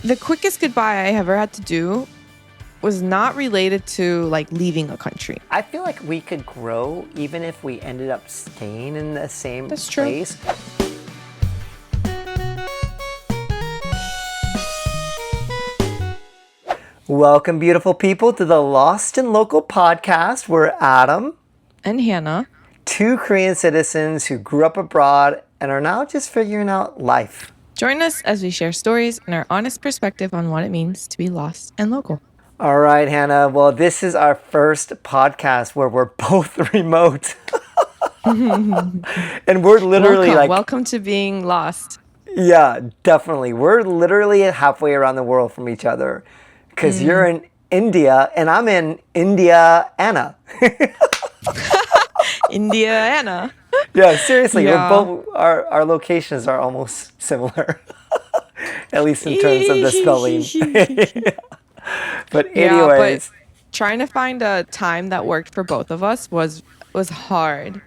The quickest goodbye I ever had to do was not related to like leaving a country. I feel like we could grow even if we ended up staying in the same That's true. place. Welcome, beautiful people, to the Lost and Local podcast. We're Adam, And Hannah. two Korean citizens who grew up abroad and are now just figuring out life. Join us as we share stories and our honest perspective on what it means to be lost and local. All right, Hannah. Well, this is our first podcast where we're both remote. And we're literally welcome to being lost. Yeah, definitely. We're literally halfway around the world from each other because you're in India and I'm in Indiana. Indiana. Yeah, seriously. Yeah. We're both, our locations are almost similar, at least in terms of the spelling. But anyways. But trying to find a time that worked for both of us was hard.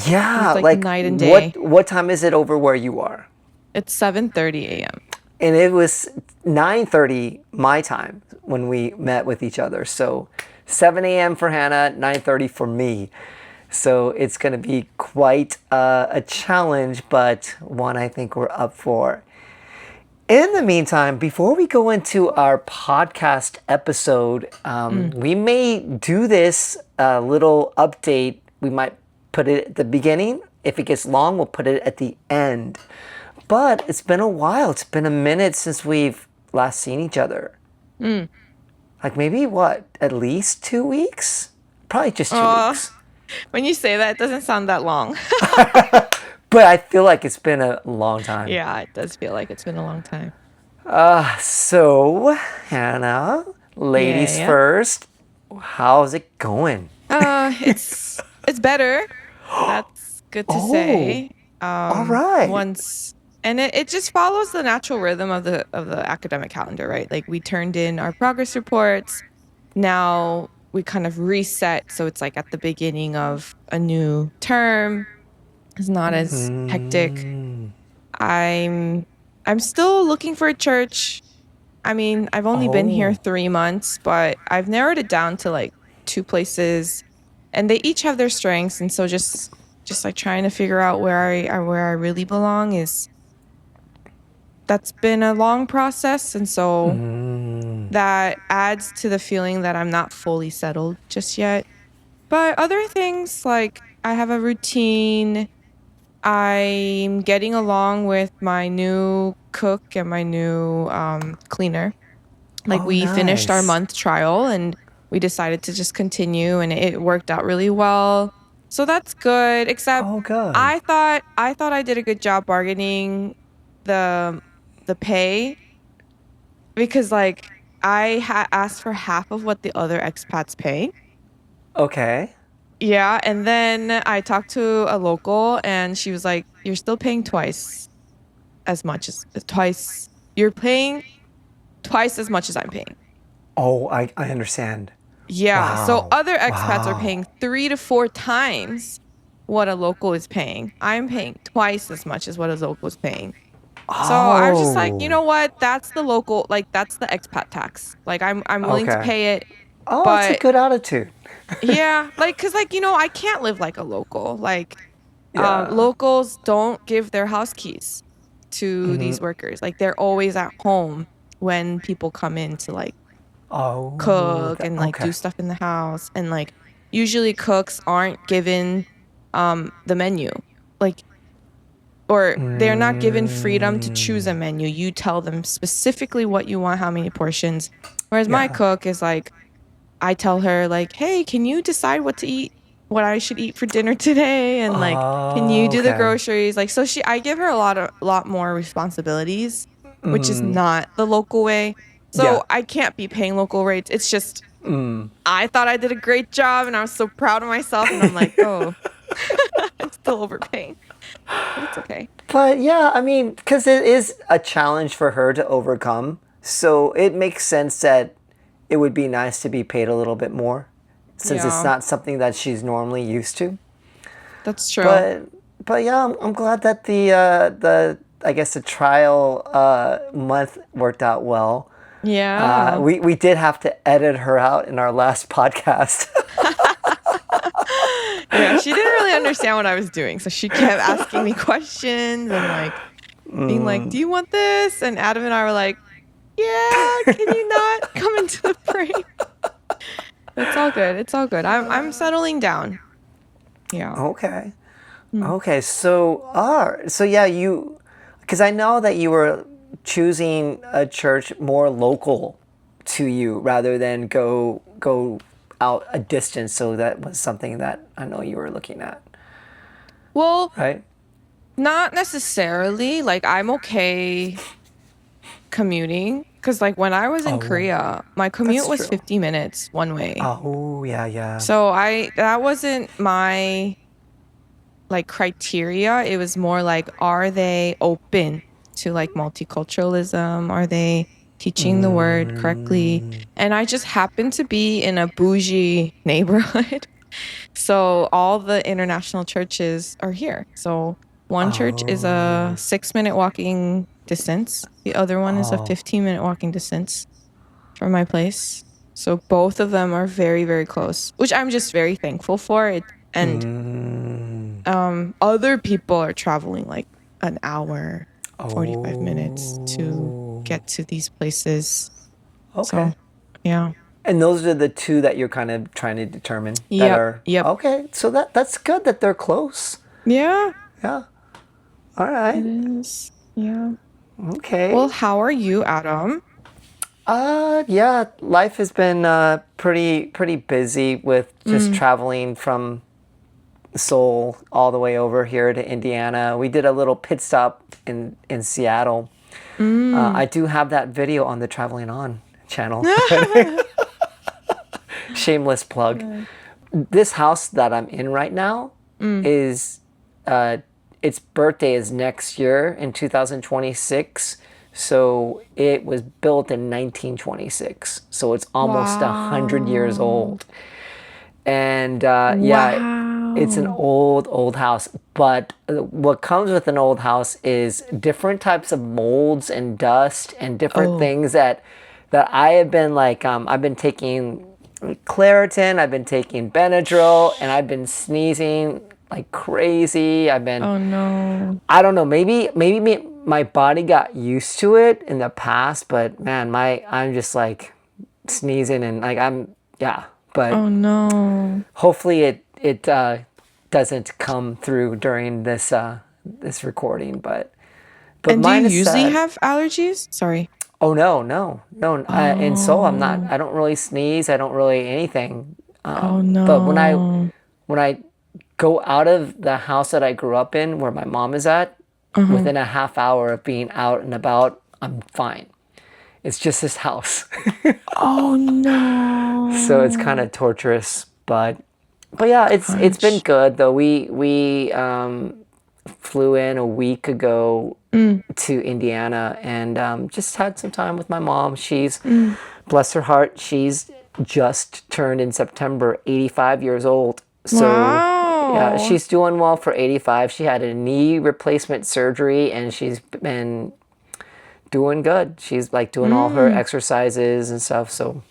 Yeah, It was like night and day. What time is it over where you are? It's 7:30 a.m. And it was 9:30 my time when we met with each other. So 7 a.m. for Hannah, 9:30 for me. So it's going to be quite a challenge, but one I think we're up for. In the meantime, before we go into our podcast episode, we may do this little update. We might put it at the beginning. If it gets long, we'll put it at the end. But it's been a while. It's been a minute since we've last seen each other. Like maybe at least 2 weeks? Probably just 2 weeks. When you say that, it doesn't sound that long. But I feel like it's been a long time. Yeah, it does feel like it's been a long time. So, Hannah, ladies first, how's it going? It's better. That's good to say. All right. And it just follows the natural rhythm of the academic calendar, right? Like we turned in our progress reports. Now we kind of reset, so it's like at the beginning of a new term. It's not as hectic. I'm still looking for a church. I mean, I've only been here 3 months, but I've narrowed it down to like 2 places, and they each have their strengths. And so just like trying to figure out where I really belong that's been a long process. And so that adds to the feeling that I'm not fully settled just yet. But other things, like I have a routine. I'm getting along with my new cook and my new cleaner. Like we finished our month trial and we decided to just continue, and it worked out really well. So that's good. Except good. I thought I did a good job bargaining the pay, because like I asked for half of what the other expats pay. Okay. Yeah, and then I talked to a local, and she was like, "You're still paying twice as much as twice. You're paying twice as much as I'm paying." Oh, I understand. Yeah. Wow. So other expats are paying 3 to 4 times what a local is paying. I'm paying twice as much as what a local is paying. So I was just like, you know what? That's the local, like that's the expat tax. Like I'm willing to pay it. Oh, but that's a good attitude. Yeah, like, cause like, I can't live like a local. Like, locals don't give their house keys to these workers. Like, they're always at home when people come in to like cook and like do stuff in the house. And like, usually cooks aren't given the menu, like, or they're not given freedom to choose a menu. You tell them specifically what you want, how many portions. Whereas my cook is like, I tell her like, "Hey, can you decide what I should eat for dinner today?" And like, "Can you do the groceries?" Like, so I give her a lot more responsibilities, which is not the local way. So I can't be paying local rates. It's just, I thought I did a great job and I was so proud of myself. And I'm like, oh, I'm still overpaying. But it's okay. But yeah, I mean, because it is a challenge for her to overcome. So it makes sense that it would be nice to be paid a little bit more, since it's not something that she's normally used to. That's true. But yeah, I'm glad that the I guess the trial month worked out well. Yeah. We did have to edit her out in our last podcast. Yeah, she didn't really understand what I was doing. So she kept asking me questions and like being like, "Do you want this?" And Adam and I were like, "Yeah, can you not come into the frame?" It's all good. It's all good. I'm settling down. Yeah. Okay. Mm. Okay. So yeah, because I know that you were choosing a church more local to you rather than go out a distance. So that was something that I know you were looking at, Well, right? not necessarily. Like I'm okay commuting because like when I was in Oh, Korea, my commute that's was true. 50 minutes one way. Oh, yeah, yeah. So I that wasn't my like criteria. It was more like, are they open to like multiculturalism? Are they teaching the word correctly? And I just happened to be in a bougie neighborhood. So all the international churches are here. So one church is a Oh, 6-minute walking distance. The other one is a oh. 15-minute walking distance from my place. So both of them are very, very close, which I'm just very thankful for it. And Mm. other people are traveling like an hour, 45 minutes to Oh. get to these places. So Okay. yeah. And those are the two that you're kind of trying to determine that Yep. are Yep. okay. So that's good that they're close. Yeah, Yeah. All it right. is. Yeah. Well, Okay. how are you, Adam? Yeah, life has been pretty busy with just Mm, traveling from Seoul all the way over here to Indiana. We did a little pit stop in Seattle. mm. I do have that video on the Traveling On channel. Shameless plug. Yeah. This house that I'm in right now Mm. is its birthday is next year in 2026. So it was built in 1926. So it's almost 100 years Wow. old. And yeah, it's an Wow. old house. But what comes with an old house is different types of molds and dust and different Oh. things that I have been like I've been taking Claritin, I've been taking Benadryl, and I've been sneezing like crazy. I've been Oh no. I don't know, my body got used to it in the past, but man, my I'm just like sneezing and like I'm yeah, but Oh no. hopefully it doesn't come through during this recording, but And do you mine is usually sad. have allergies? Sorry. Oh no. In Seoul, Oh. I don't really sneeze. I don't really anything. Oh But no. when I go out of the house that I grew up in, where my mom is at, Uh-huh. within a half hour of being out and about, I'm fine. It's just this house, Oh so it's kind no. of torturous. But yeah, it's been Ouch. good though. We flew in a week ago Mm, to Indiana and just had some time with my mom. She's, mm. bless her heart, she's just turned in September 85 years old. So yeah, Wow. she's doing well for 85. She had a knee replacement surgery and she's been doing good. She's like doing all her Mm. exercises and stuff. So,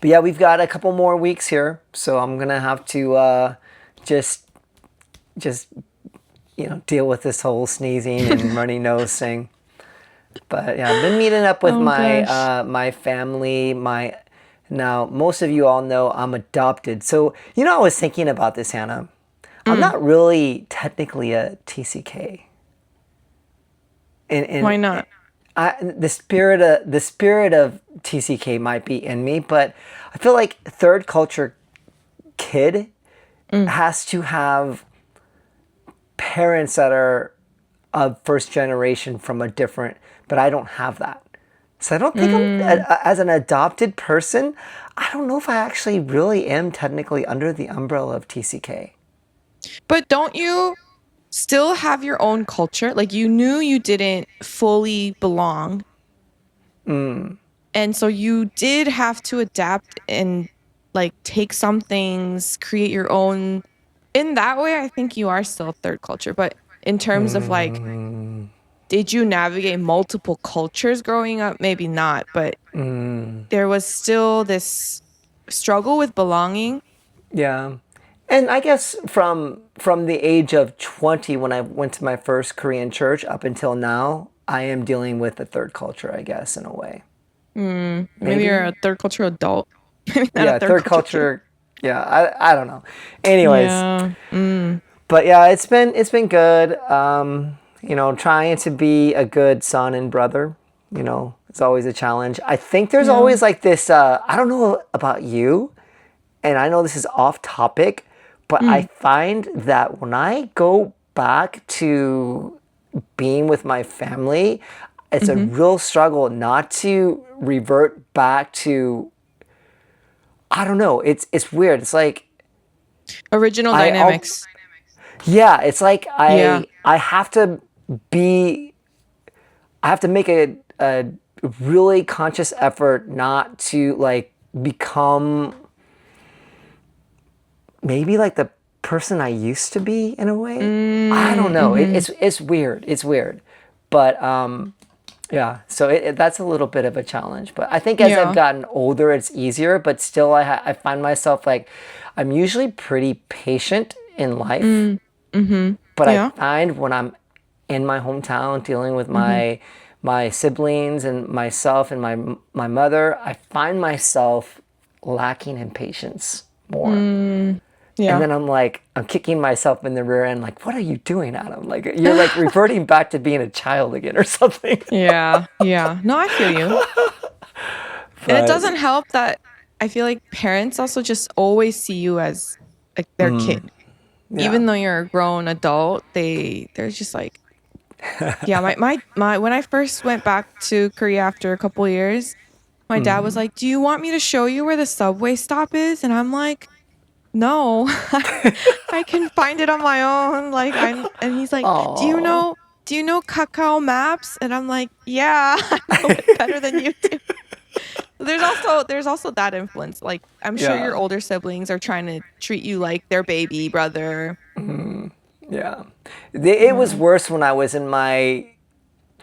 but yeah, we've got a couple more weeks here. So I'm gonna have to just just deal with this whole sneezing and runny nose thing. But yeah, I've been meeting up with Oh my gosh. my family. My Now, most of you all know I'm adopted. So I was thinking about this, Hannah. I'm Mm. not really technically a TCK. Why And not? the spirit of TCK might be in me, but I feel like third culture kid Mm. has to have parents that are of first generation from a different, but I don't have that. So I don't think Mm. as an adopted person, I don't know if I actually really am technically under the umbrella of TCK. But don't you still have your own culture? Like you knew you didn't fully belong. And so you did have to adapt and like take some things, create your own. In that way, I think you are still third culture. But in terms of like, did you navigate multiple cultures growing up? Maybe not, but there was still this struggle with belonging. Yeah. And I guess from the age of 20 when I went to my first Korean church up until now, I am dealing with a third culture, I guess, in a way. Maybe you're Maybe? a third cultural adult. Maybe not a Yeah, third third culture kid. culture. Yeah, I don't know. Anyways, Yeah. but yeah, it's been good. Trying to be a good son and brother, it's always a challenge. I think there's Yeah. always like this I don't know about you, and I know this is off topic, but I Mm. find that when I go back to being with my family, it's a Hmm. real struggle not to revert back to, I don't know, it's weird. It's like Original I al- dynamics. yeah, it's like Yeah. I have to be I have to make a really conscious effort not to like become maybe like the person I used to be in a way. I don't know. Mm-hmm. It's weird. It's weird, but yeah. So that's a little bit of a challenge. But I think as I've Yeah. gotten older, it's easier. But still, I find myself like I'm usually pretty patient in life. Mm-hmm. But I Yeah. find when I'm in my hometown dealing with Mm-hmm. my siblings and myself and my mother, I find myself lacking in patience more. Mm, And yeah. then I'm kicking myself in the rear end, like, what are you doing, Adam? Like, you're like reverting back to being a child again or something. Yeah. Yeah. No, I feel you. And it But doesn't help that I feel like parents also just always see you as like their kid. yeah. Even though you're a grown adult, they're just like, yeah, my when I first went back to Korea after a couple years, my dad was like, "Do you want me to show you where the subway stop is?" And I'm like, "No. I can find it on my own." Like and he's like, Oh, do you know Kakao Maps?" And I'm like, "Yeah, I know it better than you do." There's also that influence. Like I'm sure yeah. your older siblings are trying to treat you like their baby brother. Yeah. It was Yeah. worse when I was in my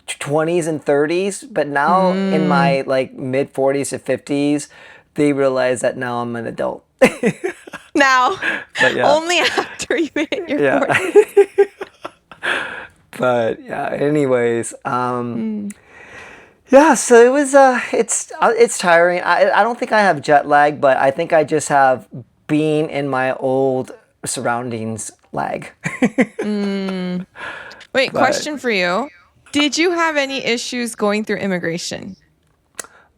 20s and 30s, but now in Mm. my like mid 40s to 50s, they realize that now I'm an adult. Now, But yeah. only after you hit your Yeah. 40s. But yeah, anyways, Mm. yeah, so it's tiring. I don't think I have jet lag, but I think I just have being in my old surroundings lag. Mm. Wait, But question for you. Did you have any issues going through immigration?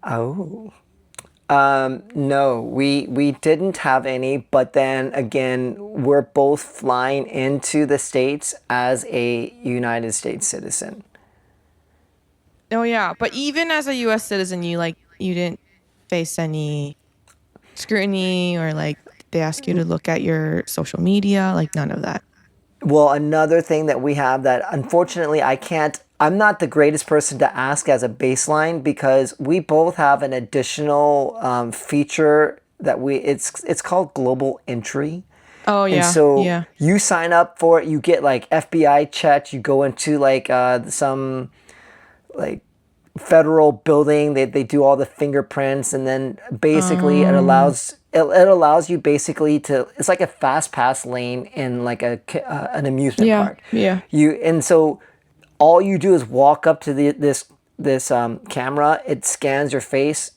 oh, no, we didn't have any, but then again, we're both flying into the States as a United States citizen. Oh yeah, but even as a US citizen, you didn't face any scrutiny or like they ask you to look at your social media, like none of that. Well, another thing that we have that unfortunately I'm not the greatest person to ask as a baseline because we both have an additional feature that it's called global entry. Oh And yeah, so yeah. you sign up for it, you get like FBI checks, you go into like some like federal building, they do all the fingerprints, and then basically Um, it allows you basically to, it's like a fast pass lane in like an amusement yeah, park. yeah. And so all you do is walk up to this camera, it scans your face,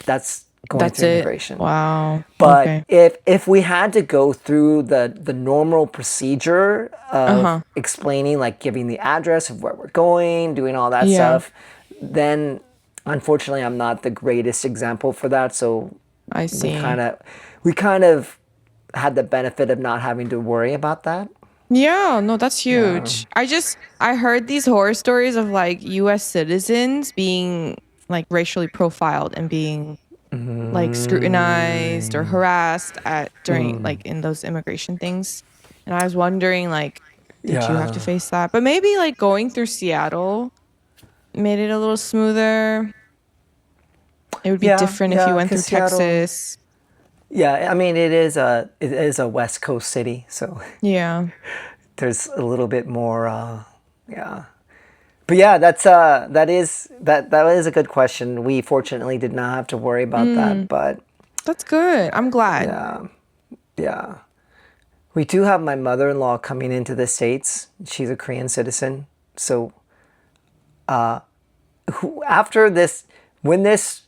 that's going That's through it. immigration. Wow. But Okay. if we had to go through the normal procedure of Uh-huh. explaining, like giving the address of where we're going, doing all that Yeah, stuff, then unfortunately I'm not the greatest example for that. So I we see. kind of we kind of had the benefit of not having to worry about that. Yeah, no, that's Yeah. huge. I heard these horror stories of like US citizens being like racially profiled and being like scrutinized or harassed at during like in those immigration things. And I was wondering like did you have to Yeah. face that? But maybe like going through Seattle made it a little smoother. It would be Yeah, different if you yeah, went because through Seattle, Texas. yeah, I mean it is a West Coast city, so Yeah. there's a little bit more. Yeah, but yeah, that is a good question. We fortunately did not have to worry about that, Mm, but that's good. I'm glad. yeah, yeah. We do have my mother-in-law coming into the States. She's a Korean citizen. So after this, when this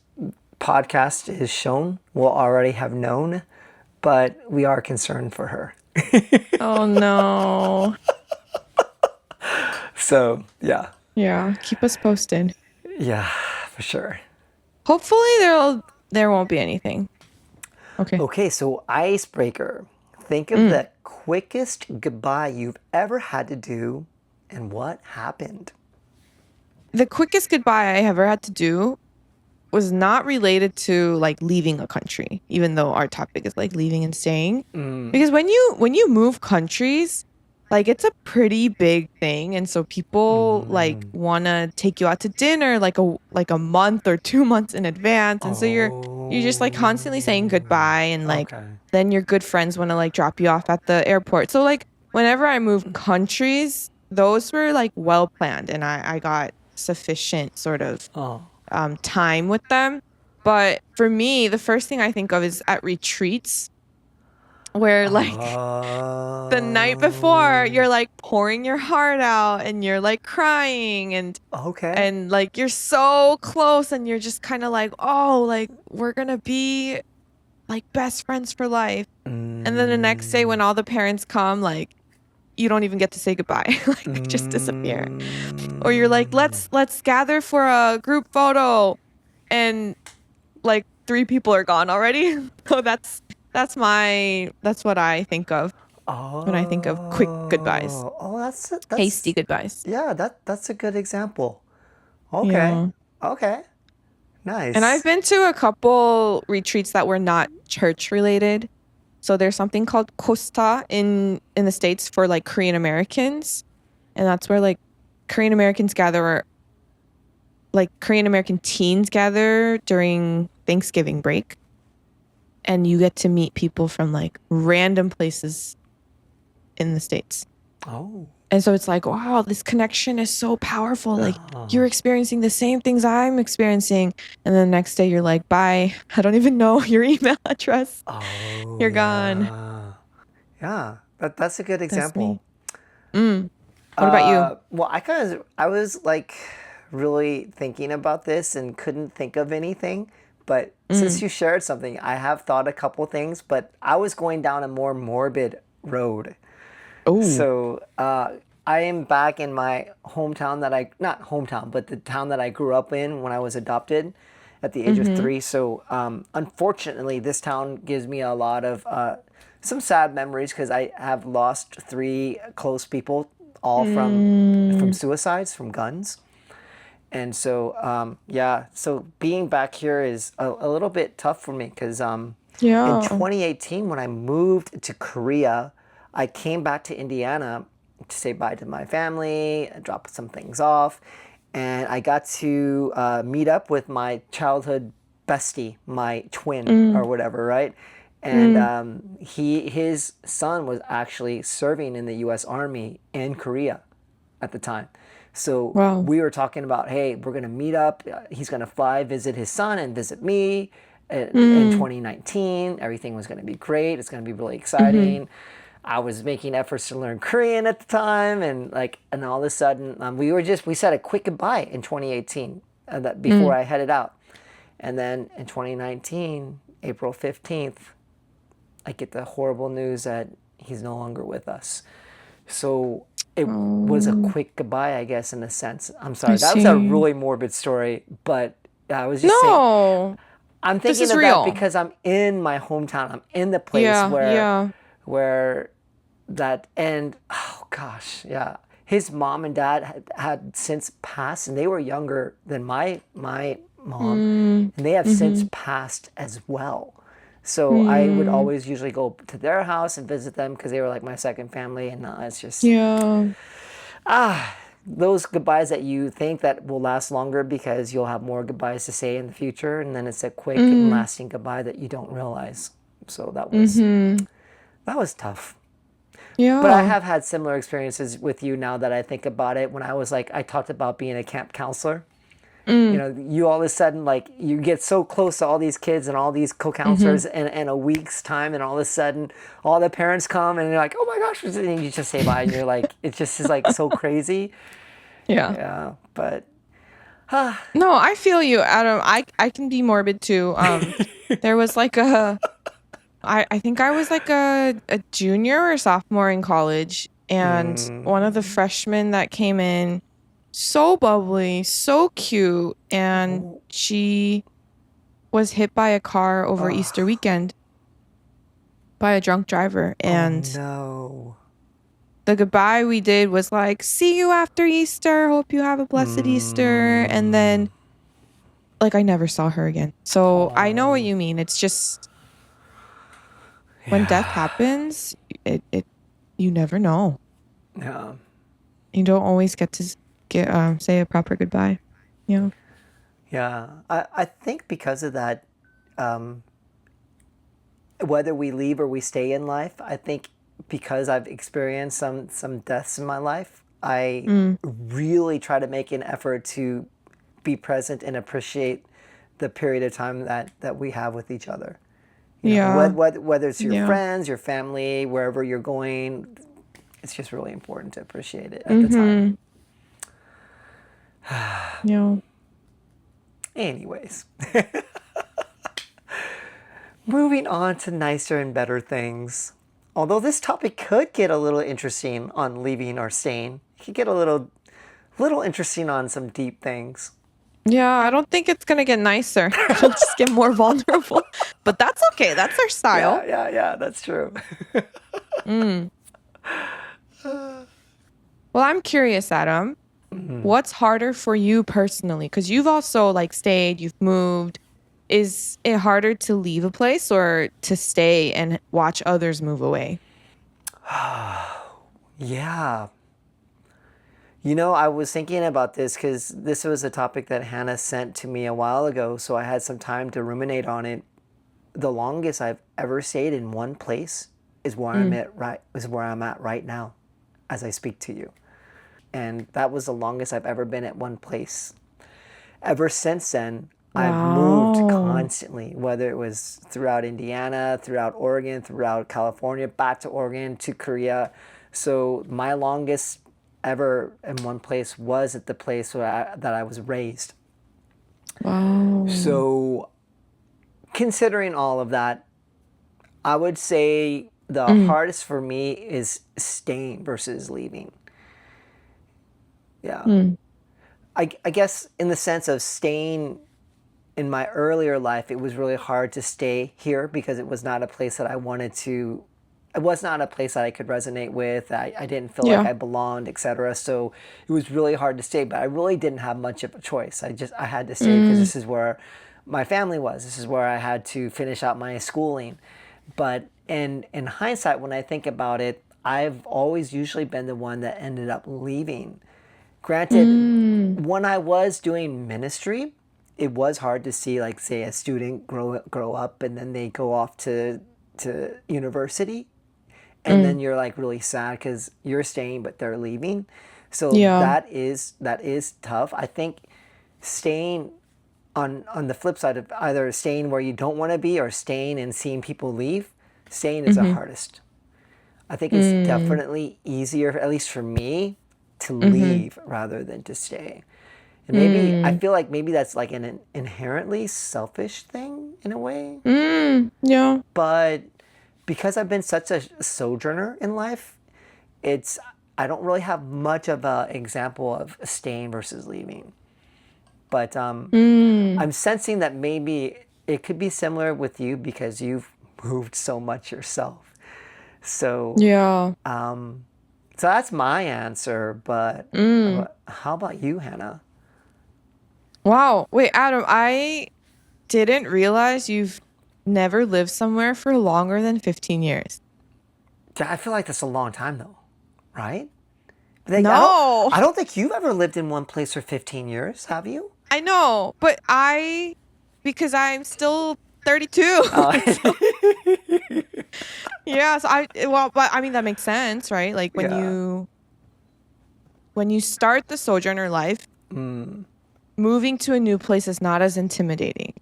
podcast is shown, we'll already have known, but we are concerned for her. Oh no. So yeah, Yeah, keep us posted. yeah, for sure. Hopefully there won't be anything. Okay. Okay, so icebreaker. Think of Mm. the quickest goodbye you've ever had to do and what happened. The quickest goodbye I ever had to do was not related to like leaving a country, even though our topic is like leaving and staying. Because when you move countries, like it's a pretty big thing, and so people like want to take you out to dinner like a month or 2 months in advance, and so you're just like Oh, constantly saying goodbye, and like okay. then your good friends want to like drop you off at the airport. So like whenever I move countries, those were like well planned, and I got sufficient sort of Oh. time with them. But for me, the first thing I think of is at retreats where like the night before Oh. you're like pouring your heart out and you're like crying Okay. and like you're so close and you're just kind of like, oh, like we're gonna be like best friends for life. And then the next day when all the parents come, like you don't even get to say goodbye. Like they just disappear. Or you're like, let's gather for a group photo and like three people are gone already. So that's what I think of when I think of quick goodbyes, Oh, hasty goodbyes. yeah, that's a good example. Okay. Yeah. Okay. And I've Nice. been to a couple retreats that were not church related. So there's something called Costa in the States for like Korean Americans, and that's where like Korean Americans gather like Korean American teens gather during Thanksgiving break, and you get to meet people from like random places in the States. Oh. And so it's like, wow, this connection is so powerful. Like you're experiencing the same things I'm experiencing. And then the next day you're like, bye. I don't even know your email address. Oh, You're gone. yeah. Yeah. That's a good That's me. example. Mm. What about you? Well, I was like really thinking about this and couldn't think of anything. But since Mm. you shared something, I have thought a couple things, but I was going down a more morbid road. Oh. So I am back in my hometown not hometown, but the town that I grew up in when I was adopted at the age of Mm-hmm. 3. So unfortunately, this town gives me a lot of some sad memories because I have lost 3 close people, all from Mm. suicides, from guns. And so, yeah, so being back here is a little bit tough for me because in Yeah. 2018, when I moved to Korea, I came back to Indiana to say bye to my family, drop some things off, and I got to meet up with my childhood bestie, my twin Mm. or whatever, right? And Mm. his son was actually serving in the U.S. Army in Korea at the time. So Wow. we were talking about, hey, we're gonna meet up. He's gonna fly, visit his son, and visit me in Mm. 2019. Everything was gonna be great. It's gonna be really Mm-hmm. exciting. I was making efforts to learn Korean at the time, and all of a sudden, we said a quick goodbye in 2018 that before Mm. I headed out, and then in 2019, April 15th, I get the horrible news that he's no longer with us. So it was a Oh, quick goodbye, I guess, in a sense. I'm I sorry. That was a see. really morbid story, but I was just saying, No, I'm this thinking is of that real. because I'm in my hometown. I'm in the place Yeah, yeah. where that, and oh gosh, yeah. His mom and dad had since passed, and they were younger than my mom, Mm. and they have since Mm-hmm. passed as well. So I would Mm. always usually go to their house and visit them because they were like my second family, and it's just Yeah. those goodbyes that you think that will last longer because you'll have more goodbyes to say in the future, and then it's a quick and Mm. lasting goodbye that you don't realize. So Mm-hmm. that was tough. But I Yeah. have had similar experiences with you now that I think about it. When I was like, I talked about being a camp counselor. You Mm. know, you all of a sudden, like, you get so close to all these kids and all these Mm-hmm. co-counselors in a week's time, and all of a sudden, all the parents come and you're like, oh my gosh, and you just say bye, and you're like, it just is like so crazy. Yeah. Yeah, but No, I feel you, Adam. I can be morbid too. There was like I think I was like a junior or sophomore in college, and one of the freshmen that came in, so bubbly, so cute, and oh, she was hit by a car over Easter oh, weekend by a drunk driver. oh And no. the goodbye we did was like, see you after Easter. Hope you have a blessed Easter. And then like I never saw her again. So I know what Oh, you mean. It's just when death yeah, happens, it you never know. yeah, You don't always get to get say a proper goodbye. You know? yeah. I think because of that, whether we leave or we stay in life, I think because I've experienced some deaths in my life, I Mm, really try to make an effort to be present and appreciate the period of time that we have with each other. You know, yeah. whether it's your Yeah. friends, your family, wherever you're going, it's just really important to appreciate it at the time. Mm-hmm. Yeah. Anyways, moving on to nicer and better things. Although this topic could get a little interesting on leaving or staying, it could get a little interesting on some deep things. Yeah, I don't think it's gonna get nicer. It'll just get more vulnerable. But that's okay. That's our style. Yeah, yeah, yeah, that's true. Mm. Well, I'm curious, Adam. What's harder for you personally? Because you've also like stayed, you've moved. Is it harder to leave a place or to stay and watch others move away? Yeah. You know, I was thinking about this because this was a topic that Hannah sent to me a while ago, so I had some time to ruminate on it. The longest I've ever stayed in one place is Mm. where I'm at right now as I speak to you. And that was the longest I've ever been at one place. Ever since then, I've moved Wow. constantly, whether it was throughout Indiana, throughout Oregon, throughout California, back to Oregon, to Korea. So my longest ever in one place was at the place that I was raised. Wow. So considering all of that, I would say the Mm. hardest for me is staying versus leaving. Yeah. Mm. I guess in the sense of staying in my earlier life, it was really hard to stay here because it was not a place that I wanted to. It was not a place that I could resonate with. I didn't feel like Yeah. I belonged, etc. So it was really hard to stay. But I really didn't have much of a choice. I had to stay because Mm. this is where my family was. This is where I had to finish out my schooling. But in hindsight, when I think about it, I've always usually been the one that ended up leaving. Granted, Mm. when I was doing ministry, it was hard to see, like, say, a student grow up and then they go off to university, and Mm. then you're like really sad because you're staying but they're leaving. So Yeah. that is tough. I think staying on the flip side of either staying where you don't want to be or staying and seeing people leave, staying is the Mm-hmm. hardest. I think it's Mm. definitely easier, at least for me, to Mm-hmm. leave rather than to stay. And maybe I Mm. feel like maybe that's like an inherently selfish thing in a way. Mm. Yeah. But because I've been such a sojourner in life, it's I don't really have much of an example of staying versus leaving. But Mm. I'm sensing that maybe it could be similar with you because you've moved so much yourself. So Yeah. so that's my answer. But Mm. how about you, Hannah? Wow. Wait, Adam, I didn't realize you've never lived somewhere for longer than 15 years. I feel like that's a long time though, right? Like, No, I don't think you've ever lived in one place for 15 years, have you? I know, but because I'm still 32. Oh. So, yeah, so but I mean that makes sense, right? Like Yeah. when you start the sojourner life, Mm. moving to a new place is not as intimidating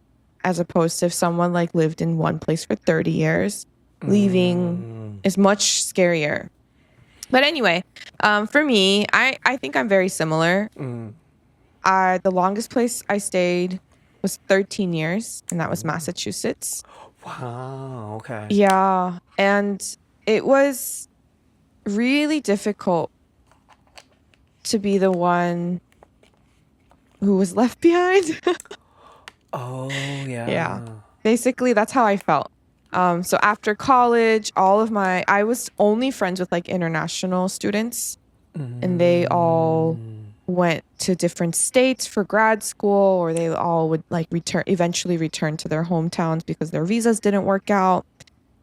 as opposed to if someone like lived in one place for 30 years. Leaving Mm. is much scarier. But anyway, for me, I think I'm very similar. Mm. The longest place I stayed was 13 years, and that was Oh. Massachusetts. Wow. Okay. Yeah, and it was really difficult to be the one who was left behind. Oh Yeah. yeah. Basically, that's how I felt. So after college, I was only friends with like international students, and they all Mm. went to different states for grad school, or they all would like eventually return to their hometowns because their visas didn't work out.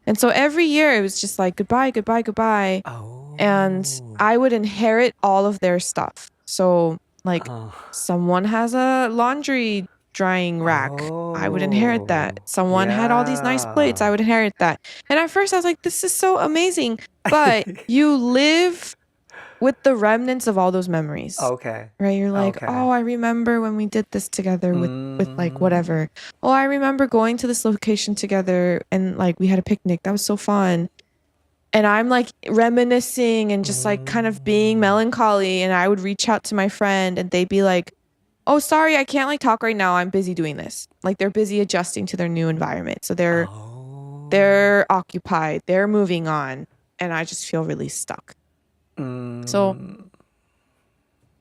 And so every year it was just like goodbye, goodbye, goodbye. And Oh. I would inherit all of their stuff. So, like, Oh. someone has a laundry drying rack. I would inherit that. Oh. Someone had all these nice plates. I Yeah. would inherit that. And at first I was like, this is so amazing. But you live with the remnants of all those memories, Okay. right? You're like, Okay. oh, I remember when we did this together with like Mm. whatever. Oh, I remember going to this location together and like we had a picnic. That was so fun. And I'm like reminiscing and just like kind of being Mm. melancholy. And I would reach out to my friend and they'd be like, oh, sorry, I can't like talk right now. I'm busy doing this. Like they're busy adjusting to their new environment. So Oh. they're occupied, they're moving on. And I just feel really stuck. So, Mm.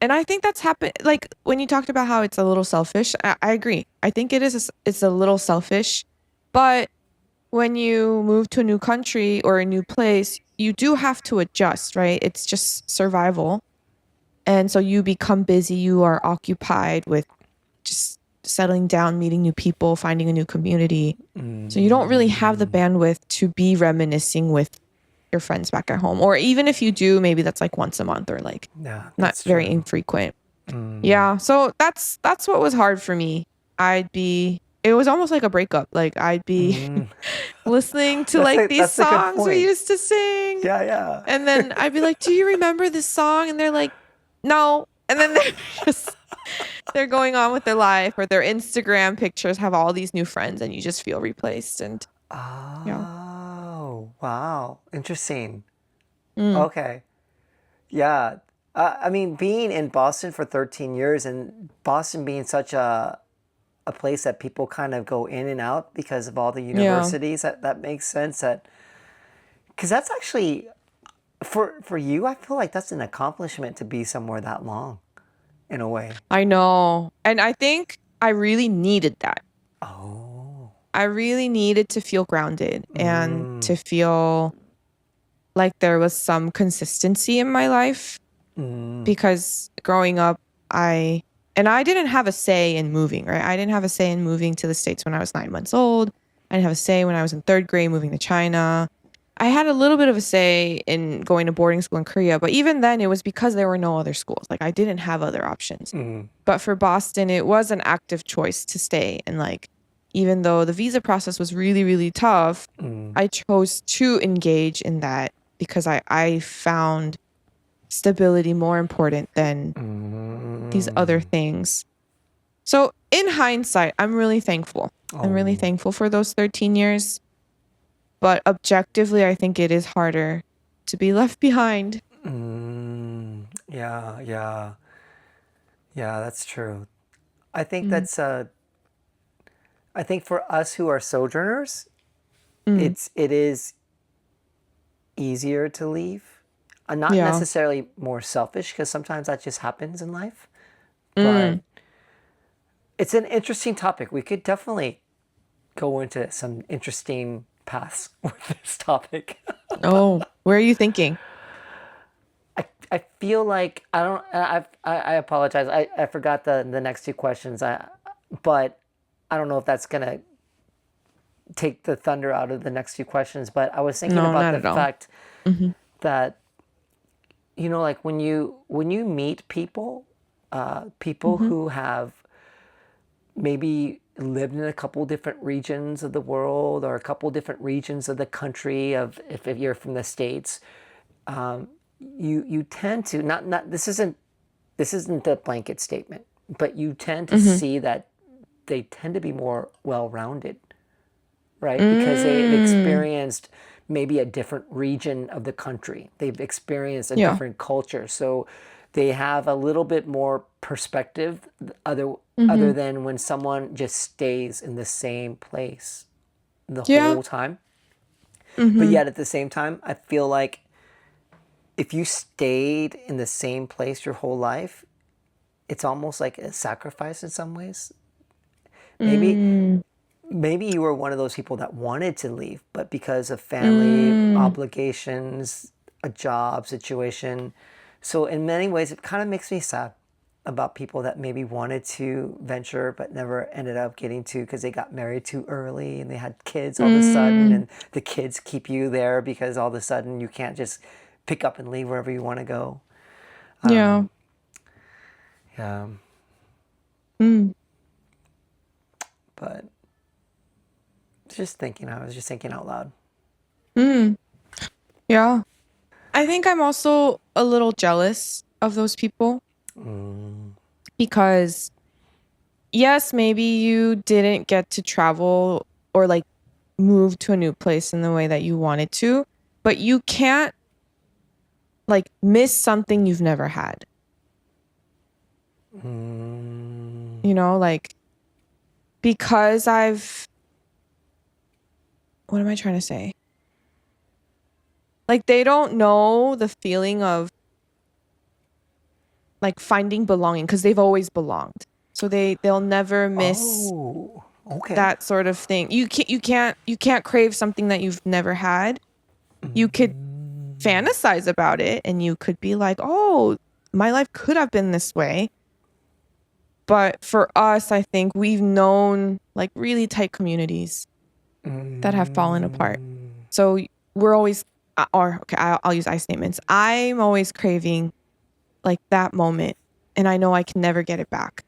and I think that's happened. Like when you talked about how it's a little selfish, I agree. I think it's a little selfish, but when you move to a new country or a new place, you do have to adjust, right? It's just survival. And so you become busy, you are occupied with just settling down, meeting new people, finding a new community. So you don't really have the Mm. bandwidth to be reminiscing with your friends back at home. Or even if you do, maybe that's like once a month or like Yeah, not that's very true. infrequent. Mm. Yeah, so that's what was hard for me. It was almost like a breakup. Like I'd be Mm. listening to like these That's a good songs we point. used to sing. Yeah, yeah. And then I'd be like, "Do you remember this song?" And they're like, "No." And then just they're going on with their life or their Instagram pictures have all these new friends and you just feel replaced and yeah. Oh, wow. Interesting. Mm, Okay. Yeah. I mean, being in Boston for 13 years and Boston being such a place that people kind of go in and out because of all the yeah. universities, that makes sense. Because that's actually, for you, I feel like that's an accomplishment to be somewhere that long in a way. I know. And I think I really needed that. Oh. I really needed to feel grounded and Mm. to feel like there was some consistency in my life Mm. because growing up, I didn't have a say in moving, right? I didn't have a say in moving to the States when I was 9 months old. I didn't have a say when I was in third grade moving to China. I had a little bit of a say in going to boarding school in Korea, but even then it was because there were no other schools. Like I didn't have other options. Mm. But for Boston, it was an active choice to stay. And like, even though the visa process was really, really tough, Mm. I chose to engage in that because I found stability more important than these other Mm. things. So in hindsight, I'm really thankful. I'm really Oh. thankful for those 13 years. But objectively, I think it is harder to be left behind. Mm. Yeah, yeah. Yeah, that's true. I think Mm, that's I think for us who are sojourners, mm, it is easier to leave. Not yeah. necessarily more selfish because sometimes that just happens in life, but Mm. it's an interesting topic. We could definitely go into some interesting paths with this topic. Oh, where are you thinking? I feel like I don't. I apologize. I forgot the next two questions. But I don't know if that's gonna take the thunder out of the next two questions. But I was thinking No, about not the at all. fact Hmm. that like when you meet people, people Hmm. who have maybe lived in a couple different regions of the world or a couple different regions of the country of if you're from the States, you tend to not this isn't a blanket statement, but you tend to Mm-hmm. see that they tend to be more well-rounded, right? Because they've Mm. experienced maybe a different region of the country. They've experienced a Yeah. different culture. So they have a little bit more perspective other Mm-hmm. than when someone just stays in the same place the Yeah. whole time. But Mm-hmm. yet at the same time, I feel like if you stayed in the same place your whole life, it's almost like a sacrifice in some ways. Maybe Mm. maybe you were one of those people that wanted to leave, but because of family Mm. obligations, a job situation. So in many ways, it kind of makes me sad about people that maybe wanted to venture but never ended up getting to because they got married too early and they had kids all of a sudden, Mm. and the kids keep you there because all of a sudden you can't just pick up and leave wherever you want to go. Yeah. Yeah, Mm. but just thinking, I was just thinking out loud. Mm. Yeah. I think I'm also a little jealous of those people because yes, maybe you didn't get to travel or like move to a new place in the way that you wanted to, but you can't like miss something you've never had. You know, like because what am I trying to say? Like they don't know the feeling of like finding belonging because they've always belonged. So they'll never miss Oh, okay. that sort of thing. You can't crave something that you've never had. You could fantasize about it and you could be like, "Oh, my life could have been this way." But for us, I think we've known like really tight communities that have fallen apart. So we're always or okay, I'll use I statements. I'm always craving like that moment and I know I can never get it back.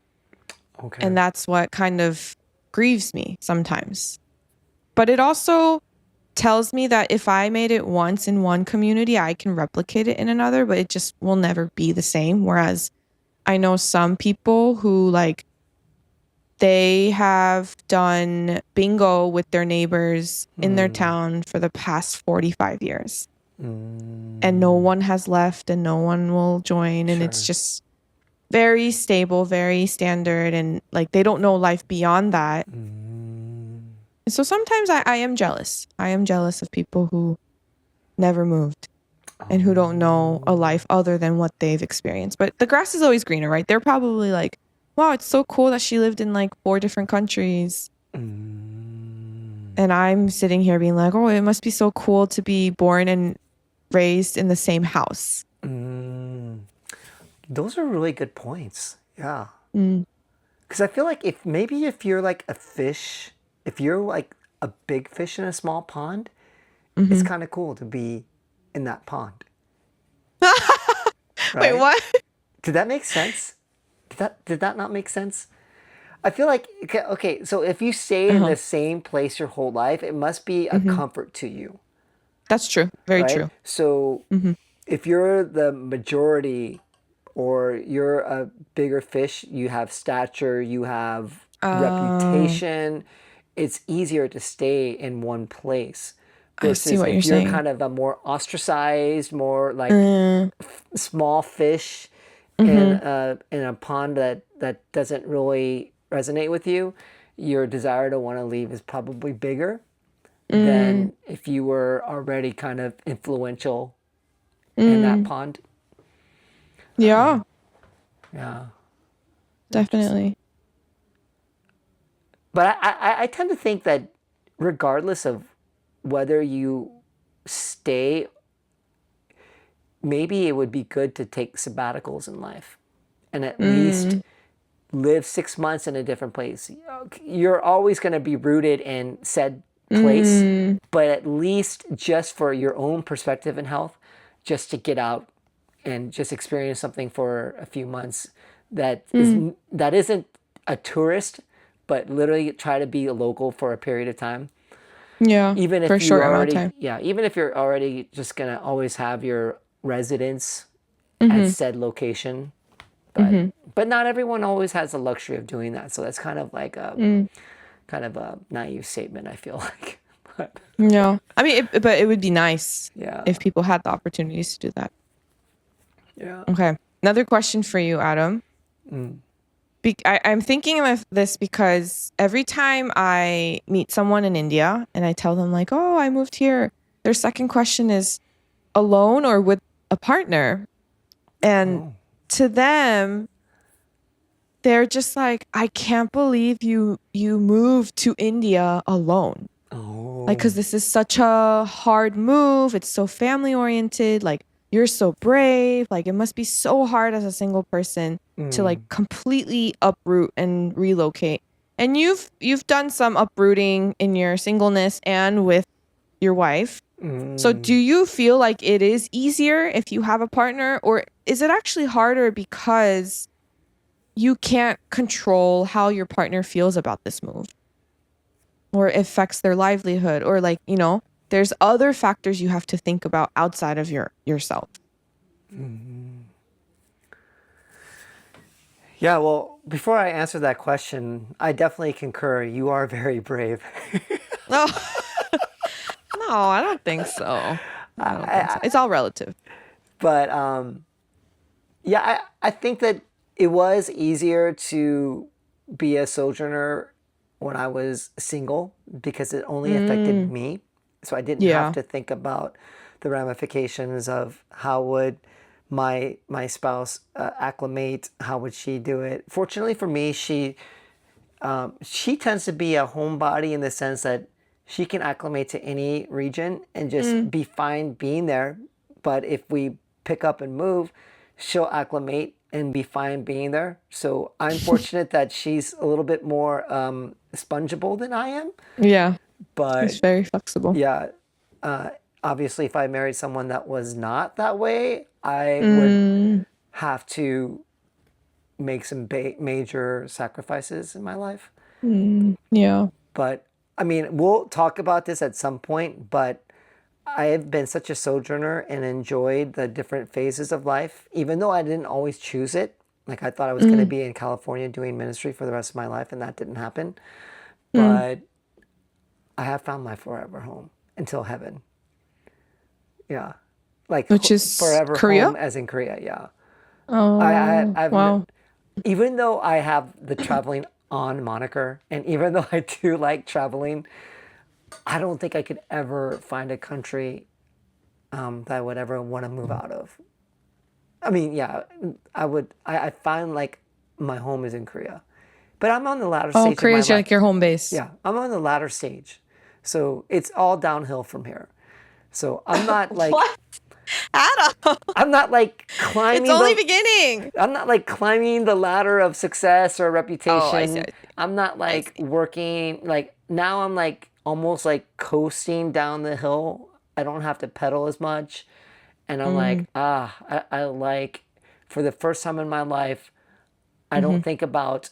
Okay. And that's what kind of grieves me sometimes. But it also tells me that if I made it once in one community, I can replicate it in another, but it just will never be the same. Whereas I know some people who like they have done bingo with their neighbors in their town for the past 45 years. And no one has left and no one will join. And it's Sure. just very stable, very standard. And like they don't know life beyond that. So sometimes I am jealous. I am jealous of people who never moved and who don't know a life other than what they've experienced. But the grass is always greener, right? They're probably like, wow, it's so cool that she lived in like 4 different countries. And I'm sitting here being like, oh, it must be so cool to be born and raised in the same house. Those are really good points. Yeah. Mm, Because I feel like if you're like a fish, if you're like a big fish in a small pond, it's hmm kind of cool to be in that pond, Wait, right? what? Did that make sense? Did that not make sense? I feel like okay, so if you stay in Uh-huh. the same place your whole life, it must be a hmm comfort to you, That's true. Very right? true. So hmm if you're the majority or you're a bigger fish, you have stature, you have Oh, reputation, it's easier to stay in one place. I see Versus what you're if you're saying. kind of a more ostracized, more like Mm, small fish hmm in a pond that doesn't really resonate with you, your desire to want to leave is probably bigger mm, than if you were already kind of influential in that mm. pond. Yeah, Yeah, interesting. definitely. But I tend to think that regardless of whether you stay, maybe it would be good to take sabbaticals in life and at least Mm, live 6 months in a different place. You're always going to be rooted in said place, mm, but at least just for your own perspective and health, just to get out and just experience something for a few months that is mm, that isn't a tourist, but literally try to be a local for a period of time. Yeah, Even for a if you short amount of already, time. yeah, even if you're already just gonna always have your residence at Mm-hmm. said location, but Mm-hmm. but not everyone always has the luxury of doing that. So that's kind of like a Mm. kind of a naive statement, I feel like. But Yeah. I mean, but it would be nice yeah, if people had the opportunities to do that. yeah. Okay. Another question for you, Adam. Mm. I'm thinking of this because every time I meet someone in India and I tell them like, "Oh, I moved here," their second question is alone or with a partner. And Oh, to them, they're just like, "I can't believe you moved to India alone." Like, oh. because this is such a hard move. It's so family oriented. Like, you're so brave. Like, it must be so hard as a single person to like Mm. completely uproot and relocate. And you've done some uprooting in your singleness and with your wife. So do Mm. you feel like it is easier if you have a partner, or is it actually harder because you can't control how your partner feels about this move? Or affects their livelihood, or like, there's other factors you have to think about outside of yourself. Yeah, well, before I answer that question, I definitely concur. You are very brave. No. No, I don't think so. I don't think so. It's all relative. But yeah, I think that it was easier to be a sojourner when I was single because it only affected Mm, me. So I didn't have yeah. to think about the ramifications of how would my spouse acclimate, how would she do it. Fortunately for me, she tends to be a homebody in the sense that she can acclimate to any region and Mm. just be fine being there. But if we pick up and move, she'll acclimate and be fine being there. So I'm fortunate that she's a little bit more spongeable than I am. Yeah. But It's very flexible. yeah, uh, obviously, if I married someone that was not that way, I would Mm, have to make some major sacrifices in my life. yeah. But I mean, we'll talk about this at some point, but I have been such a sojourner and enjoyed the different phases of life, even though I didn't always choose it. Like I thought I was going to Mm, be in California doing ministry for the rest of my life, and that didn't happen. mm. But I have found my forever home until heaven. Yeah. Like Which is forever Korea? home as in Korea. Yeah. Oh, I've wow. even though I have the traveling on moniker, and even though I do like traveling, I don't think I could ever find a country that I would ever want to move out of. I mean, yeah, I would. I find like my home is in Korea, but I'm on the latter Oh, stage of Korea my is life. like your home base. Yeah, I'm on the latter stage, so it's all downhill from here. So I'm not like What? Adam, I'm not like it's climbing only the beginning. I'm not like climbing the ladder of success or Oh, I see. I reputation. see. I'm not I like see. working like now I'm like almost like coasting down the hill. I don't have to pedal as much. And I'm Mm, like, I like for the first time in my life, I mm-hmm. don't think about,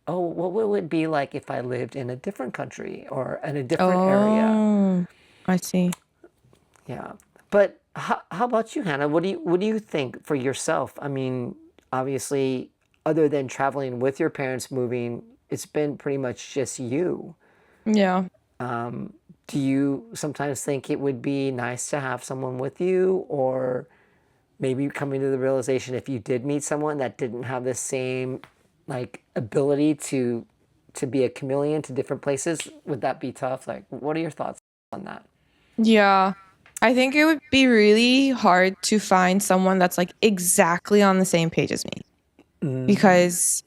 oh, what would it be like if I lived in a different country or in a different area? Oh, I see. Yeah. But how about you, Hannah? What do you think for yourself? I mean, obviously, other than traveling with your parents moving, it's been pretty much just you. Yeah. Do you sometimes think it would be nice to have someone with you, or maybe coming to the realization if you did meet someone that didn't have the same like ability to be a chameleon to different places, would that be tough? Like, what are your thoughts on that? Yeah. I think it would be really hard to find someone that's like exactly on the same page as me because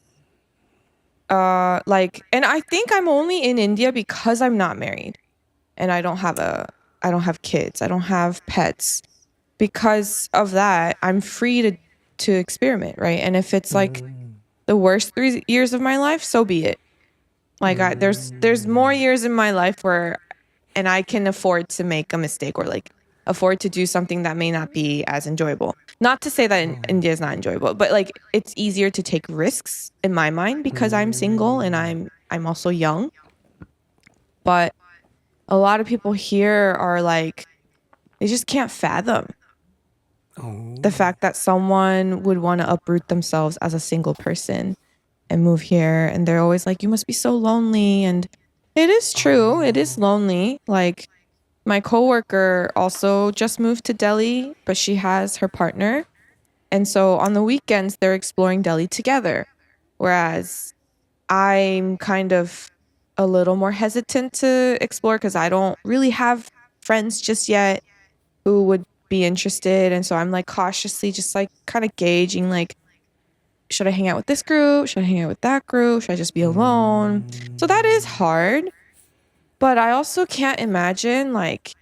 and I think I'm only in India because I'm not married and I don't have kids. I don't have pets. Because of that, I'm free to experiment, right? And if it's like the worst 3 years of my life, so be it. Like there's more years in my life where and I can afford to make a mistake or like afford to do something that may not be as enjoyable. Not to say that India is not enjoyable, but like it's easier to take risks in my mind because I'm single and I'm I'm also young, but a lot of people here are like, they just can't fathom the Oh. fact that someone would want to uproot themselves as a single person and move here. And they're always like, you must be so lonely. And it is true. It is lonely. Like my coworker also just moved to Delhi, but she has her partner. And so on the weekends, they're exploring Delhi together. Whereas I'm kind of a little more hesitant to explore because I don't really have friends just yet who would be interested. And so I'm like cautiously just like kind of gauging like, should I hang out with this group? Should I hang out with that group? Should I just be alone? So that is hard. But I also can't imagine like,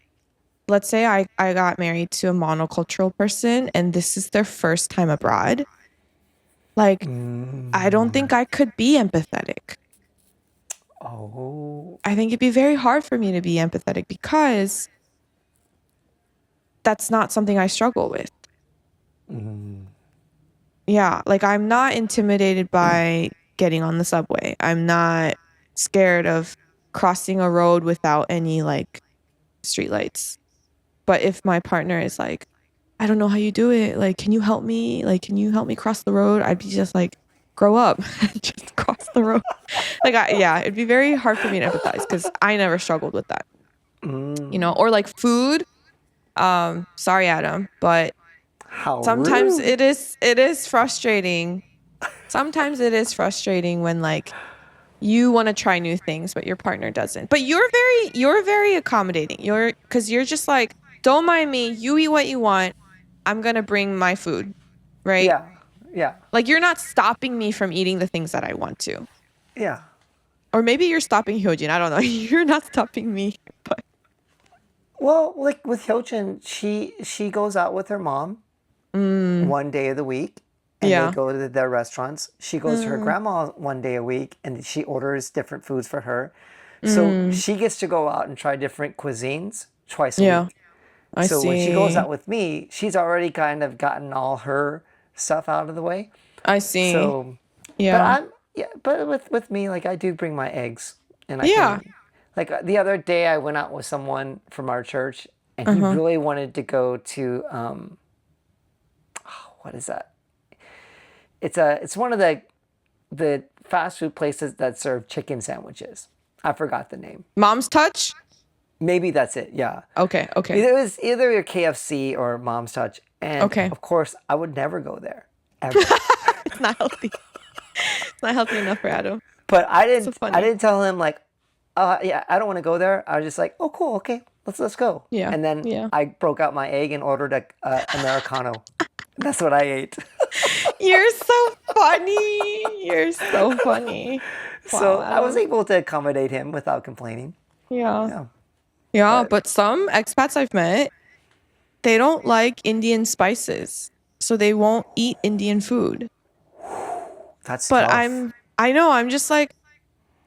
let's say I got married to a monocultural person and this is their first time abroad. Like, I don't think I could be empathetic. Oh. I think it'd be very hard for me to be empathetic because that's not something I struggle with. Yeah, like I'm not intimidated by getting on the subway. I'm not scared of crossing a road without any like streetlights. But if my partner is like, I don't know how you do it. Like, can you help me? Like, can you help me cross the road? I'd be just like, grow up, just cross the road. Like, yeah, it'd be very hard for me to empathize because I never struggled with that, or like food. Sorry, Adam, but How sometimes rude. it is frustrating. Sometimes it is frustrating when like you want to try new things but your partner doesn't. But you're very accommodating. You're just like, don't mind me. You eat what you want. I'm going to bring my food, right? Yeah. Yeah. Like you're not stopping me from eating the things that I want to. Yeah. Or maybe you're stopping Hyojin. I don't know. You're not stopping me. But Well, like with Hyojin, she goes out with her mom one day of the week and they yeah. go to their restaurants. She goes to her Mm, grandma one day a week and she orders different foods for her. So mm, she gets to go out and try different cuisines twice a yeah. week. I So when she goes see. out with me, she's already kind of gotten all her stuff out of the way. I see. So, but Yeah. I'm yeah, but with me, like I do bring my eggs, and I Yeah. can, like the other day I went out with someone from our church, and he Uh-huh. really wanted to go to what is that? It's one of the fast food places that serve chicken sandwiches. I forgot the name. Mom's touch? Maybe that's it. Yeah. Okay. Okay. Either it was either your KFC or Mom's Touch, and Okay. of course I would never go there ever. It's not healthy. It's not healthy enough for Adam. But I So didn't I funny. didn't tell him like, yeah, I don't want to go there. I was just like, oh cool, okay, let's go. Yeah. And then Yeah. I broke out my egg and ordered a Americano. That's what I ate. You're so funny. You're so funny. Wow, So I was Adam. able to accommodate him without complaining. Yeah. Yeah. Yeah, But but some expats I've met, they don't like Indian spices. So they won't eat Indian food. that's But tough. I know, I'm just like,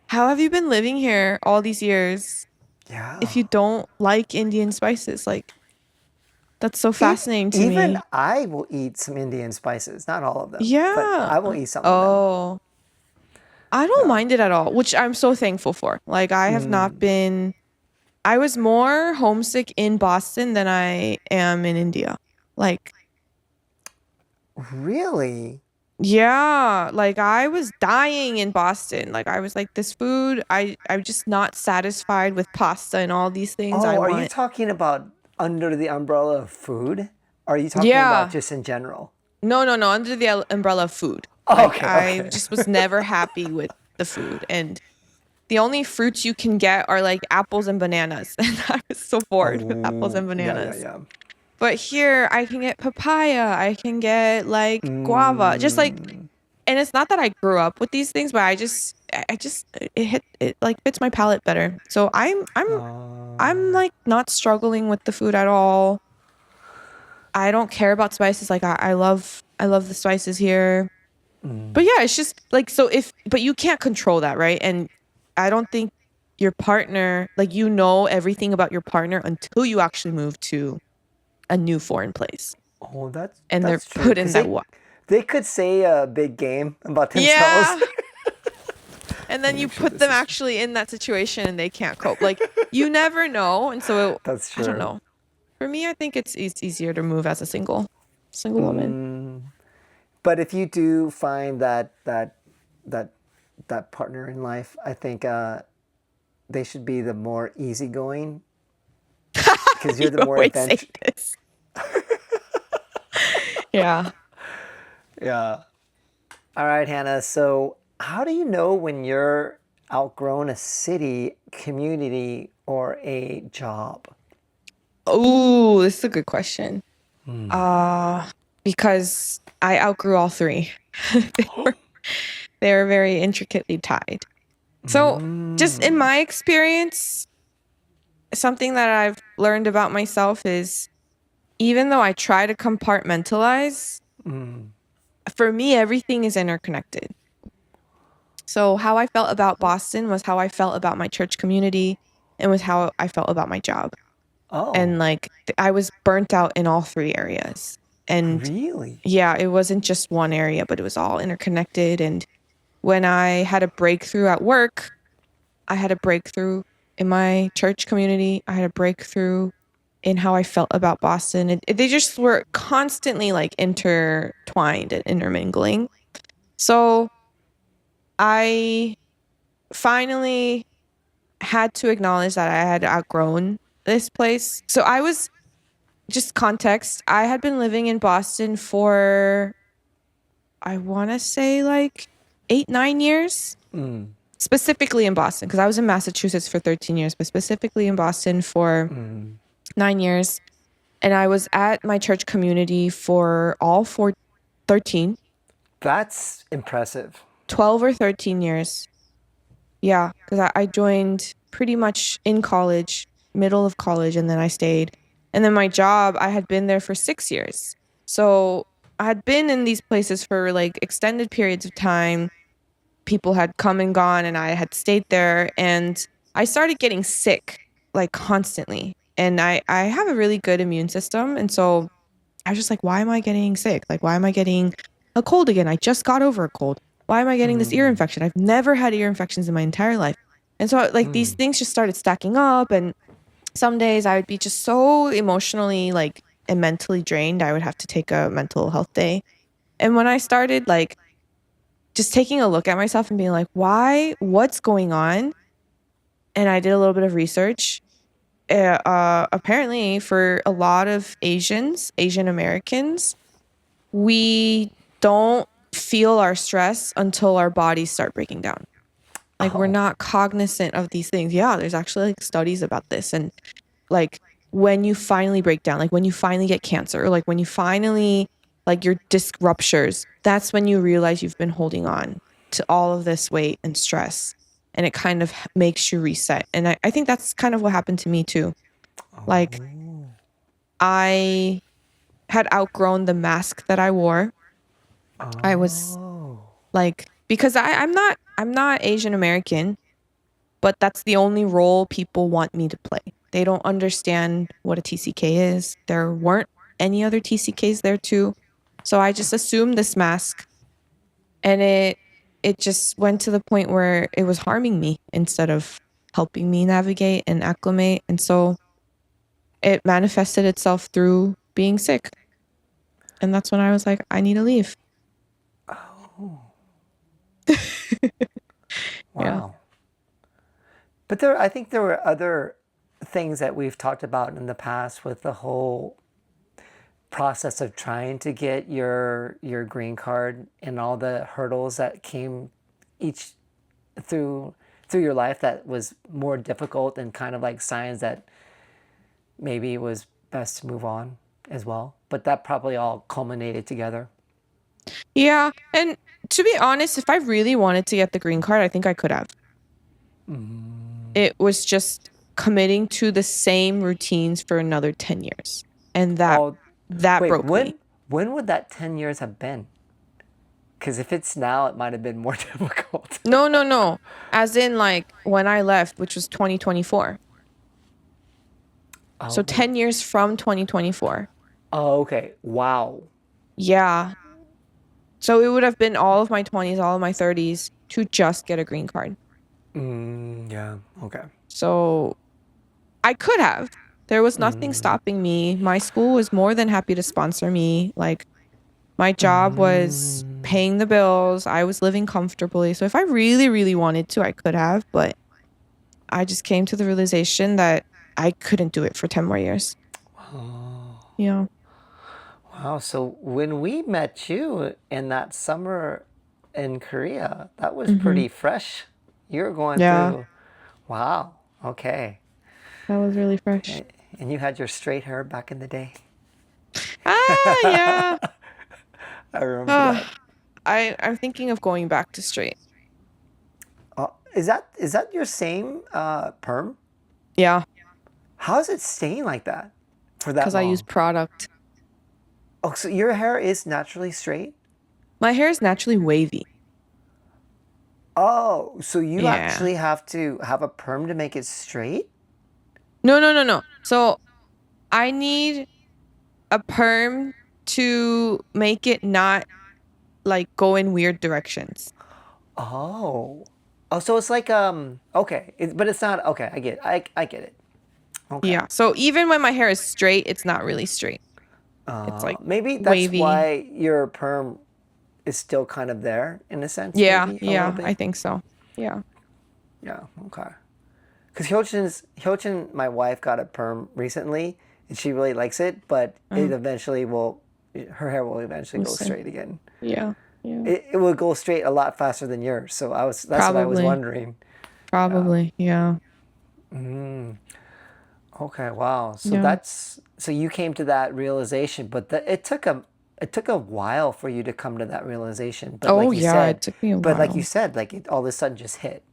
how have you been living here all these years Yeah. if you don't like Indian spices? Like, that's so fascinating to Even me. I will eat some Indian spices, not all of them, but Yeah. I will eat some of them. Oh, I don't Yeah. mind it at all, which I'm so thankful for. Like, I have not been, I was more homesick in Boston than I am in India. Like, Really? yeah, like I was dying in Boston. Like, I was like, this food, I'm just not satisfied with pasta and all these things. I Oh, are you want, talking about under the umbrella of food? Or are you talking about yeah. just in general? No, no, no, under the umbrella of food. Like, Okay, I okay. just was never happy with the food. And the only fruits you can get are like apples and bananas. And I was so bored with apples Oh, and yeah, yeah, bananas. yeah. But here I can get papaya, I can get like guava, just like, and it's not that I grew up with these things, but I just it like fits my palate better. So I'm like not struggling with the food at all. I don't care about spices. Like I love the spices here. But yeah, it's just like, so but you can't control that, right? And I don't think your partner, like, everything about your partner until you actually move to a new foreign place Oh, and they're that's true. put in Because that they could say a big game about themselves. Yeah. And Let then me you make sure put this them is. actually in that situation and they can't cope. Like you never know. And so That's I don't true. know. For me, I think it's easier to move as a single woman. But if you do find that that partner in life, I think they should be the more easygoing because you're You the more always say adventure. this. Yeah. Yeah. All right, Hannah. So, how do you know when you're outgrown a city, community, or a job? Oh, this is a good question. Uh, because I outgrew all three. They were they are very intricately tied. So, just in my experience, something that I've learned about myself is even though I try to compartmentalize, for me, everything is interconnected. So, how I felt about Boston was how I felt about my church community and was how I felt about my job. And Oh, like, I was burnt out in all three areas. And really? yeah, it wasn't just one area, but it was all interconnected. And when I had a breakthrough at work, I had a breakthrough in my church community. I had a breakthrough in how I felt about Boston. They just were constantly like intertwined and intermingling. So I finally had to acknowledge that I had outgrown this place. So I was just context. I had been living in Boston for, I want to say like 8, 9 years, specifically in Boston, because I was in Massachusetts for 13 years, but specifically in Boston for 9 years. And I was at my church community for all 13, That's impressive. 12 or 13 years. Yeah, because I joined pretty much in college, middle of college, and then I stayed. And then my job, I had been there for 6 years. So I had been in these places for like extended periods of time. People had come and gone, and I had stayed there. And I started getting sick like constantly. And I have a really good immune system. And so I was just like, why am I getting sick? Like, why am I getting a cold again? I just got over a cold. Why am I getting this ear infection? I've never had ear infections in my entire life. And so, like, these things just started stacking up. And some days I would be just so emotionally, like, and mentally drained. I would have to take a mental health day. And when I started, like, just taking a look at myself and being like, why? What's going on? And I did a little bit of research. Apparently, for a lot of Asian Americans, we don't feel our stress until our bodies start breaking down. Like we're Oh, not cognizant of these things. Yeah, there's actually like studies about this. And like when you finally break down, like when you finally get cancer, or like when you finally like your disc ruptures, that's when you realize you've been holding on to all of this weight and stress. And it kind of makes you reset. And I think that's kind of what happened to me too. Like I had outgrown the mask that I wore. I was oh, like, because I'm not Asian American, but that's the only role people want me to play. They don't understand what a TCK is. There weren't any other TCKs there too. So I just assumed this mask, and it just went to the point where it was harming me instead of helping me navigate and acclimate. And so it manifested itself through being sick. And that's when I was like, I need to leave. Yeah. wow. But there, I think there were other things that we've talked about in the past with the whole process of trying to get your green card and all the hurdles that came each through through your life that was more difficult and kind of like signs that maybe it was best to move on as well. But that probably all culminated together. Yeah. And to be honest, if I really wanted to get the green card, I think I could have. It was just committing to the same routines for another 10 years. And that Oh, that wait, broke me. when would that 10 years have been? Because if it's now, it might have been more difficult. No, no, no. As in like when I left, which was 2024. So Oh, 10 years from 2024. oh, okay. Wow. Yeah. So it would have been all of my 20s, all of my 30s to just get a green card. Yeah. Okay. So I could have. There was nothing stopping me. My school was more than happy to sponsor me. Like my job was paying the bills. I was living comfortably. So if I really, really wanted to, I could have, but I just came to the realization that I couldn't do it for 10 more years. Yeah. Wow. So when we met you in that summer in Korea, that was Hmm. pretty fresh. You were going Yeah. through. Wow. Okay. That was really fresh. And you had your straight hair back in the day. Ah, yeah. I remember that. Ah, I'm thinking of going back to straight. Is that your same perm? Yeah, How is it staying like that for that because I use long? product. Oh, so your hair is naturally straight? My hair is naturally wavy. Oh, so you Yeah. actually have to have a perm to make it straight? No, no, no, no. So I need a perm to make it not like go in weird directions. Oh. Oh, so it's like okay, but it's not okay. I get it. I get it. Okay. Yeah. So even when my hair is straight, it's not really straight. It's like Maybe that's wavy. why your perm is still kind of there in a sense, Yeah, maybe a little yeah, I bit. think so. Yeah. Yeah. Okay. Because Hyojin, my wife got a perm recently, and she really likes it, but Uh, her hair will eventually go listen. straight again. Yeah. Yeah. It will go straight a lot faster than yours. So that's what I was Probably. wondering. Yeah. Probably. Yeah. Okay. Wow. Yeah. So you came to that realization, but it took a while for you to come to that realization. Oh yeah, it took me a Like you while. said, like it all of a sudden just hit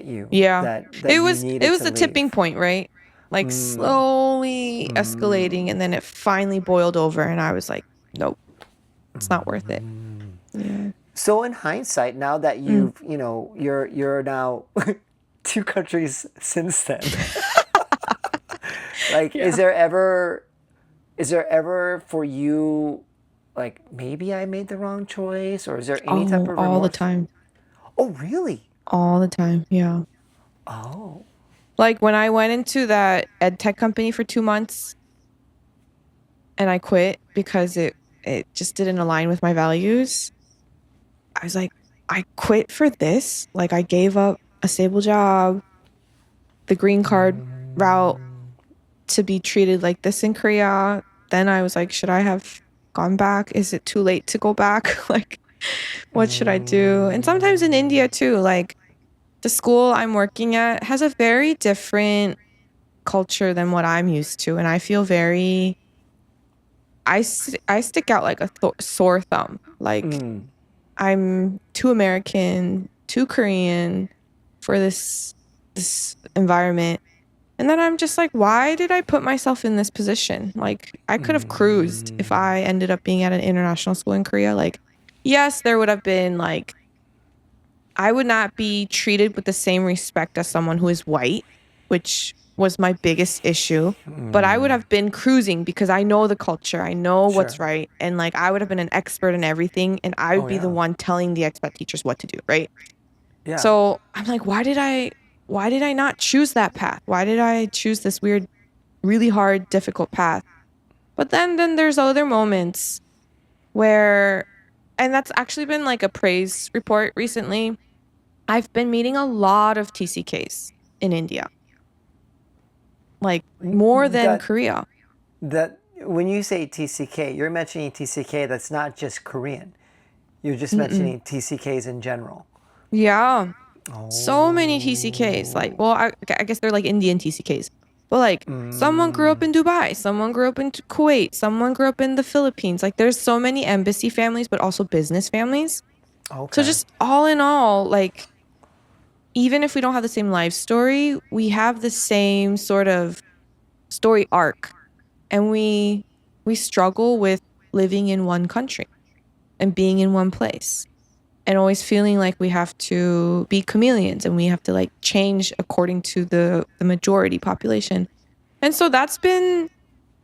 you Yeah. that It you it needed was to the tipping leave. point, right? Like slowly escalating and then it finally boiled over and I was like, nope, it's not worth it. Yeah. So in hindsight, now that Mm. you're now two countries since then. Like, Yeah. is there ever for you like maybe I made the wrong choice, or is there any type Oh, of all the remorse? time. Oh, really? All the time. Yeah. Oh. Like when I went into that ed tech company for 2 months and I quit because it just didn't align with my values. I was like, I quit for this. Like I gave up a stable job, the green card route to be treated like this in Korea. Then I was like, should I have gone back? Is it too late to go back? Like, what should I do? And sometimes in India too, like the school I'm working at has a very different culture than what I'm used to. And I feel very, I stick out like a sore thumb. Like, I'm too American, too Korean for this environment. And then I'm just like, why did I put myself in this position? Like, I could have cruised if I ended up being at an international school in Korea. Like, yes, there would have been like, I would not be treated with the same respect as someone who is white, which was my biggest issue. But I would have been cruising because I know the culture, I know what's Sure. right. And like, I would have been an expert in everything. And I would Oh be the yeah. one telling the expat teachers what to do, right? Yeah. So I'm like, why did I not choose that path? Why did I choose this weird, really hard, difficult path? But then there's other moments where, and that's actually been like a praise report recently. I've been meeting a lot of TCKs in India, like more than That Korea. that when you say TCK, you're mentioning TCK that's not just Korean. You're just Mm-mm. mentioning TCKs in general. Yeah, so many TCKs. Like, Oh. well, I guess they're like Indian TCKs, but like someone grew up in Dubai, someone grew up in Kuwait, someone grew up in the Philippines. Like, there's so many embassy families, but also business families. So Okay. just all in all, like even if we don't have the same life story, we have the same sort of story arc, and we struggle with living in one country and being in one place and always feeling like we have to be chameleons and we have to like change according to the majority population. And so that's been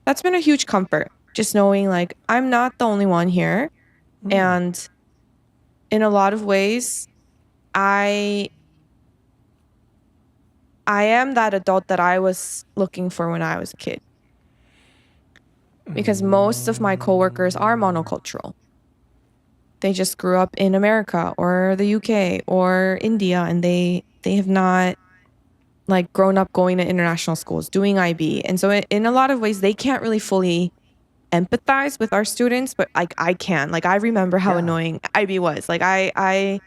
a huge comfort, just knowing like I'm not the only one here. And in a lot of ways, I I am that adult that I was looking for when I was a kid. Because most of my coworkers are monocultural. They just grew up in America or the UK or India, and they have not like grown up going to international schools, doing IB. And so in a lot of ways, they can't really fully empathize with our students, but like I can. Like I remember how Yeah. annoying IB was. Like I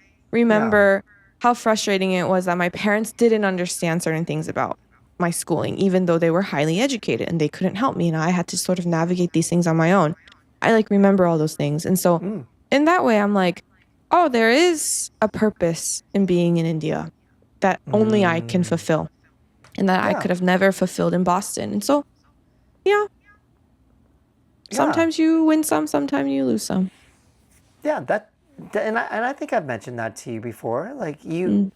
Yeah. remember how frustrating it was that my parents didn't understand certain things about my schooling, even though they were highly educated and they couldn't help me. And I had to sort of navigate these things on my own. I like remember all those things. And so in that way, I'm like, oh, there is a purpose in being in India that only I can fulfill and that I Yeah. could have never fulfilled in Boston. And so, yeah, Yeah. sometimes you win some, sometimes you lose some. Yeah. And I think I've mentioned that to you before. Like you, Mm.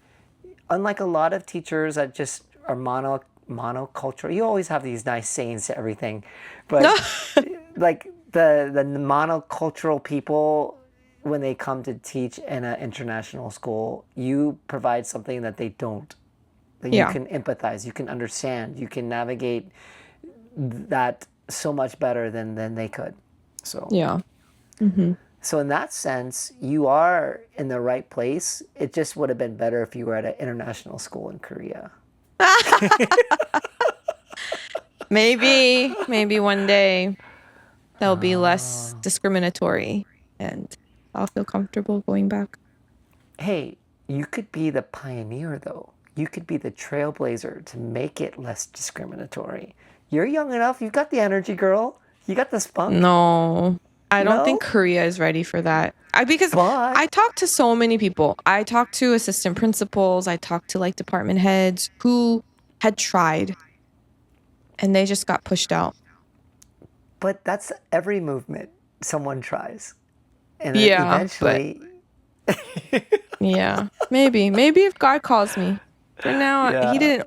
unlike a lot of teachers that just are monocultural, you always have these nice sayings to everything, but like the monocultural people, when they come to teach in an international school, you provide something that they don't. That you Yeah. can empathize, you can understand, you can navigate that so much better than they could. So Yeah. Hmm. so in that sense, you are in the right place. It just would have been better if you were at an international school in Korea. Maybe one day they'll be less discriminatory and I'll feel comfortable going back. Hey, you could be the pioneer though. You could be the trailblazer to make it less discriminatory. You're young enough. You've got the energy, girl. You got the spunk. No, I don't think No? Korea is ready for that. Because But I talk to so many people. I talk to assistant principals. I talk to like department heads who had tried and they just got pushed out. but that's every movement someone tries. And then Yeah, but eventually, yeah, maybe if God calls me. For now, yeah. he didn't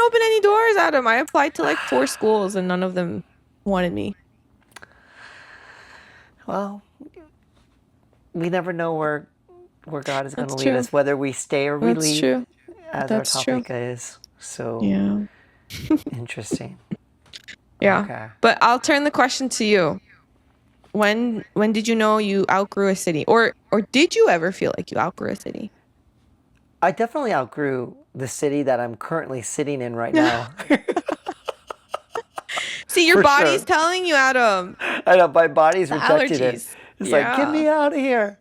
open any doors, Adam. I applied to like 4 schools and none of them wanted me. Well, we never know where God is going to That's lead true. us, whether we stay or we That's leave, true. as our That's true. topic is. So Yeah. interesting. Yeah. Okay. But I'll turn the question to you. When did you know you outgrew a city? Or did you ever feel like you outgrew a city? I definitely outgrew the city that I'm currently sitting in right now. See, your For body's sure. telling you, Adam. I know my body's The rejected it. allergies. It's like, get Yeah. me out of here.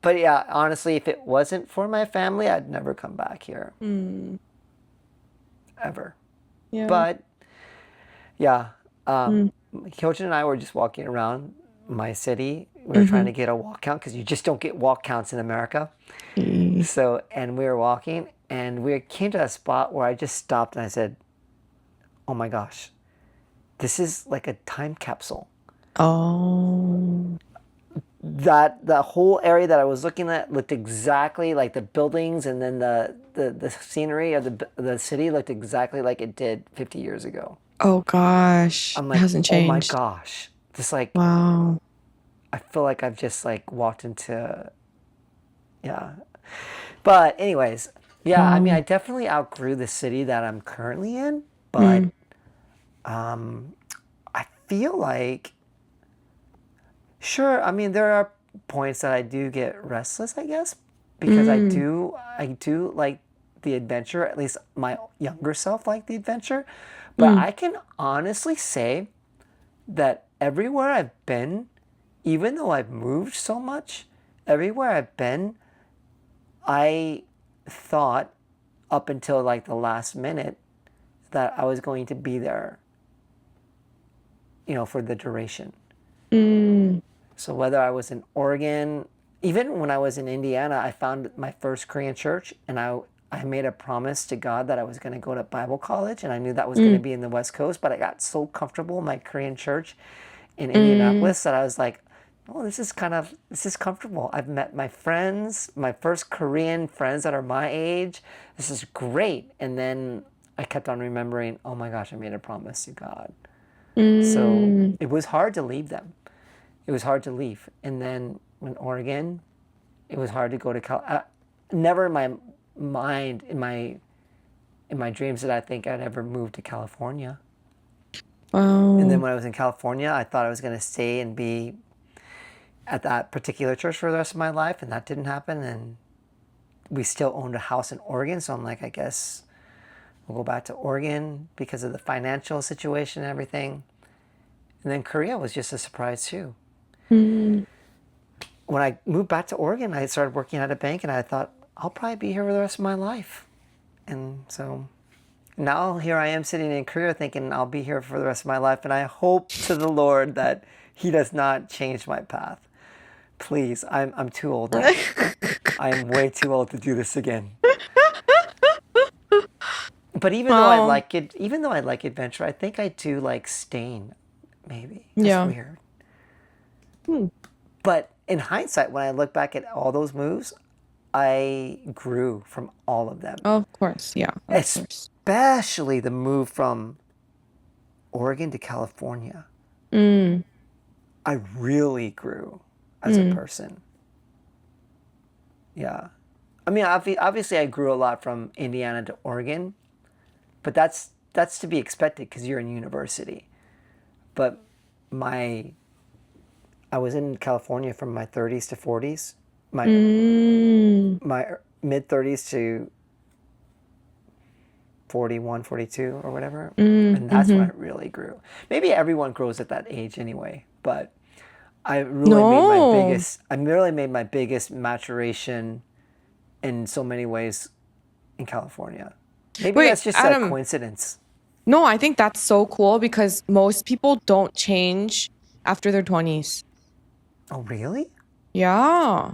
But yeah, honestly, if it wasn't for my family, I'd never come back here. Mm, Ever. yeah. But yeah, Mm, Hyojin and I were just walking around my city. We were trying mm-hmm. to get a walk count because you just don't get walk counts in America. Mm. So, and we were walking and we came to a spot where I just stopped and I said, oh my gosh, this is like a time capsule. Oh. That the whole area that I was looking at looked exactly like the buildings, and then the scenery of the city looked exactly like it did 50 years ago. Oh gosh. I'm It like, hasn't oh my changed. gosh. Just like, Wow. I feel like I've just like walked into, yeah. But anyways, yeah, I mean, Wow. I definitely outgrew the city that I'm currently in, but Mm, I feel like, sure, I mean, there are points that I do get restless, I guess, because mm, I do like the adventure, at least my younger self liked the adventure. But mm, I can honestly say that everywhere I've been, even though I've moved so much, everywhere I've been, I thought up until like the last minute that I was going to be there, for the duration. mm, So whether I was in Oregon, even when I was in Indiana, I found my first Korean church, and I made a promise to God that I was going to go to Bible college, and I knew that was going to mm, be in the West Coast, but I got so comfortable in my Korean church in mm, Indianapolis that I was like, oh, this is comfortable. I've met my friends, my first Korean friends that are my age. This is great. And then I kept on remembering, oh my gosh, I made a promise to God. So mm. it was hard to leave them. it was hard to leave. And then in Oregon, it was hard to go to never in my mind, in my dreams, did I think I'd ever move to California. And then Wow. when I was in California, I thought I was going to stay and be at that particular church for the rest of my life, and that didn't happen. And we still owned a house in Oregon, so I'm like, I guess we'll go back to Oregon because of the financial situation and everything. And then Korea was just a surprise too. Mm. When I moved back to Oregon, I started working at a bank, and I thought I'll probably be here for the rest of my life. And so now here I am sitting in Korea thinking I'll be here for the rest of my life, and I hope to the Lord that He does not change my path. Please, I'm too old now. I am way too old to do this again. But Wow. even though I like adventure, I think I do like staying. Maybe that's Yeah. weird. Hmm. But in hindsight, when I look back at all those moves, I grew from all of them. Of course. Yeah. Of course. Especially the move from Oregon to California. Mm. I really grew as a Mm. person. Yeah. I mean, obviously, I grew a lot from Indiana to Oregon, but that's to be expected because you're in university. But my I was in California from my 30s to 40s, my Mm. my mid 30s to 41, 42 or whatever. Mm. And that's when Mm-hmm. I really grew. Maybe everyone grows at that age anyway, but No. I really made my biggest maturation in so many ways in California. Maybe Wait, that's just a Adam. coincidence. No, I think that's so cool because most people don't change after their 20s. Oh, really? Yeah.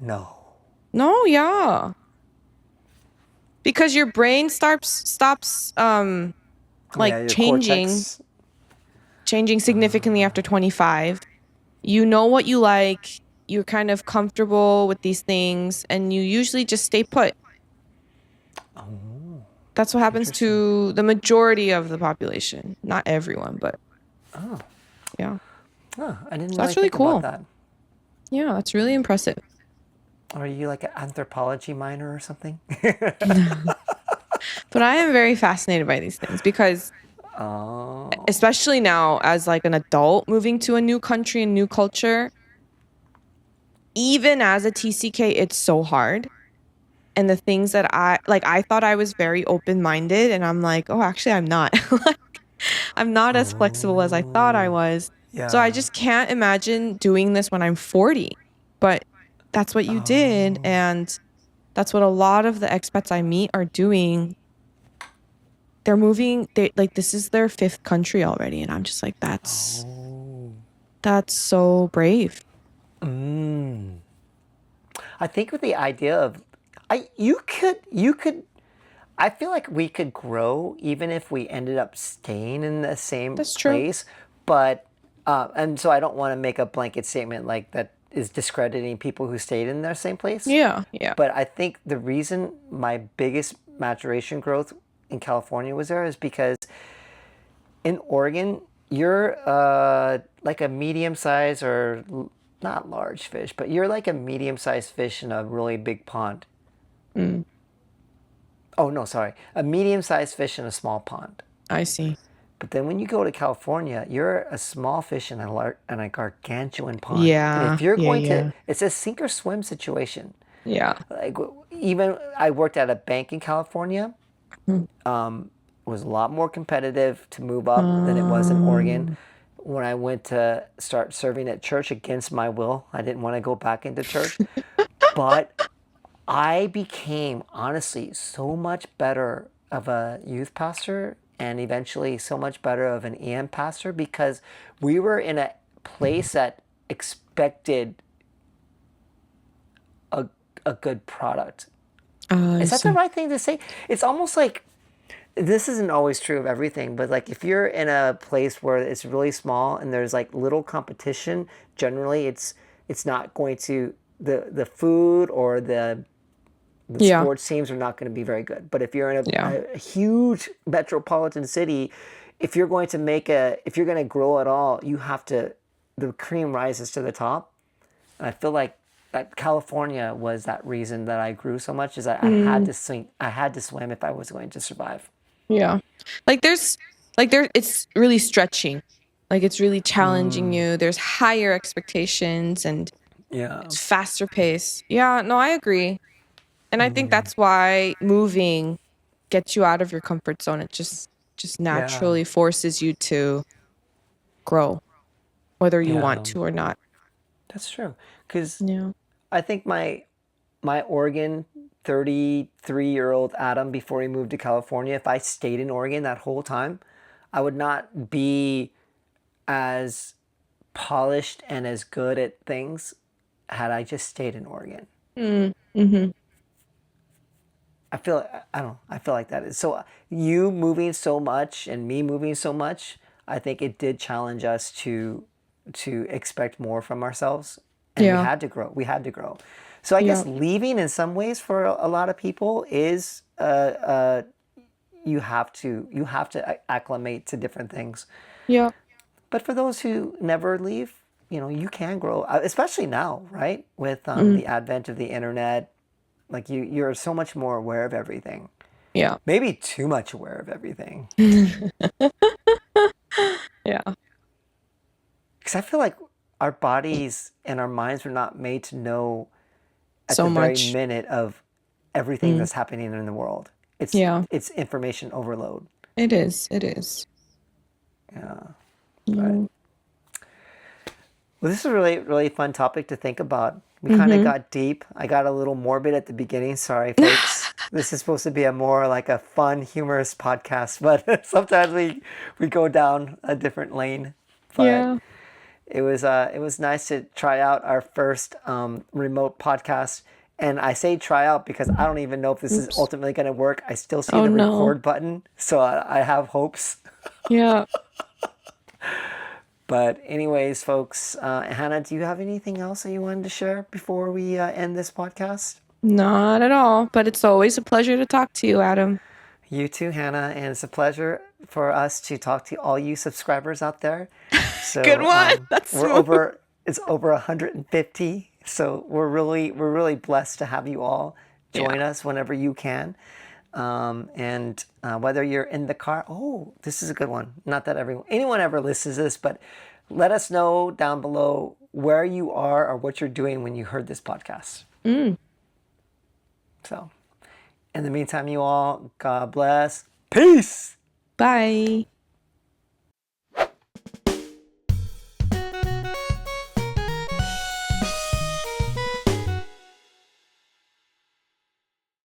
No. No, yeah. Because your brain stops Oh like yeah, your changing cortex. significantly after 25. You know what you like, you're kind of comfortable with these things, and you usually just stay put. Oh, That's what happens interesting. to the majority of the population. Not everyone, but Oh, yeah. huh, I didn't So really that's really think about cool. that. Yeah, that's really impressive. Are you like an anthropology minor or something? But I am very fascinated by these things because Oh. especially now as like an adult moving to a new country and new culture, even as a TCK, it's so hard. And the things that I thought I was very open-minded and I'm like, oh, actually I'm not. Like I'm not as flexible as I thought I Oh. was. So I Yeah. just can't imagine doing this when I'm 40. But that's what you did Oh. and that's what a lot of the expats I meet are doing. They're moving, they like this is their fifth country already and I'm just like Oh. that's so brave. Mm. I think with the idea of you could I feel like we could grow even if we ended up staying in the same That's true. place, but and so I don't want to make a blanket statement like that is discrediting people who stayed in their same place. Yeah, yeah. But I think the reason my biggest maturation growth in California was there is because in Oregon, you're like a medium size or not large fish, but you're like a medium sized fish in a really big pond. Mm, Oh, no, sorry. A medium sized fish in a small pond. I see. But then when you go to California, you're a small fish in a gargantuan pond. And Yeah, if you're yeah, going to, yeah. it's a sink or swim situation. Yeah. Like even I worked at a bank in California. Mm. It was a lot more competitive to move up than it was in Oregon. Um, When I went to start serving at church against my will, I didn't want to go back into church. But I became honestly so much better of a youth pastor and eventually so much better of an EM pastor because we were in a place that expected a, a good product. I Is that the see. right thing to say? It's almost like this isn't always true of everything, but like if you're in a place where it's really small and there's like little competition, generally it's not going to the food or the Yeah, sports teams are not going to be very good. But if you're in yeah. a huge metropolitan city, if you're going to grow at all, you have to. the cream rises to the top. And I feel like that California was that reason that I grew so much is that I had Mm, to swim. I had to swim if I was going to survive. yeah. There's it's really stretching. Like it's really challenging you. There's higher expectations and Yeah. it's faster pace. Yeah, no, I agree. And I think that's why moving gets you out of your comfort zone. It just Yeah. naturally forces you to grow, whether you want Yeah. to or not. That's true. Because Yeah. I think my Oregon 33-year-old Adam before he moved to California, if I stayed in Oregon that whole time, I would not be as polished and as good at things had I just stayed in Oregon. Mm, mm-hmm. I don't know. I feel like that is so. You moving so much and me moving so much. I think it did challenge us to expect more from ourselves, and we Yeah. had to grow. We had to grow. So I Yeah. guess leaving in some ways for a lot of people is you have to acclimate to different things. Yeah. But for those who never leave, you can grow, especially now, right? With Mm, the advent of the internet, like you're so much more aware of everything. yeah. Maybe too much aware of everything. Yeah. Because I feel like our bodies and our minds were not made to know at So the very much. minute of everything Mm, that's happening in the world. It's yeah. it's information overload. It is. It is. Yeah. But Mm, well, this is a really really fun topic to think about. We kind of mm-hmm. got deep. I got a little morbid at the beginning. Sorry, folks. This is supposed to be a more like a fun, humorous podcast, but sometimes we go down a different lane. But Yeah. it was nice to try out our first remote podcast. And I say try out because I don't even know if this is Oops. ultimately going to work. I still see Oh the no. record button, so I have hopes. Yeah. But anyways, folks, Hannah, do you have anything else that you wanted to share before we end this podcast? Not at all. But it's always a pleasure to talk to you, Adam. You too, Hannah, and it's a pleasure for us to talk to all you subscribers out there. Good So one. That's we're smooth. over. It's over 150. So we're really blessed to have you all Yeah. join us whenever you can. And whether you're in the car, oh, this is a good one. Not that anyone ever listens to this, but let us know down below where you are or what you're doing when you heard this podcast. Mm. So, in the meantime, you all, God bless. Peace. Bye.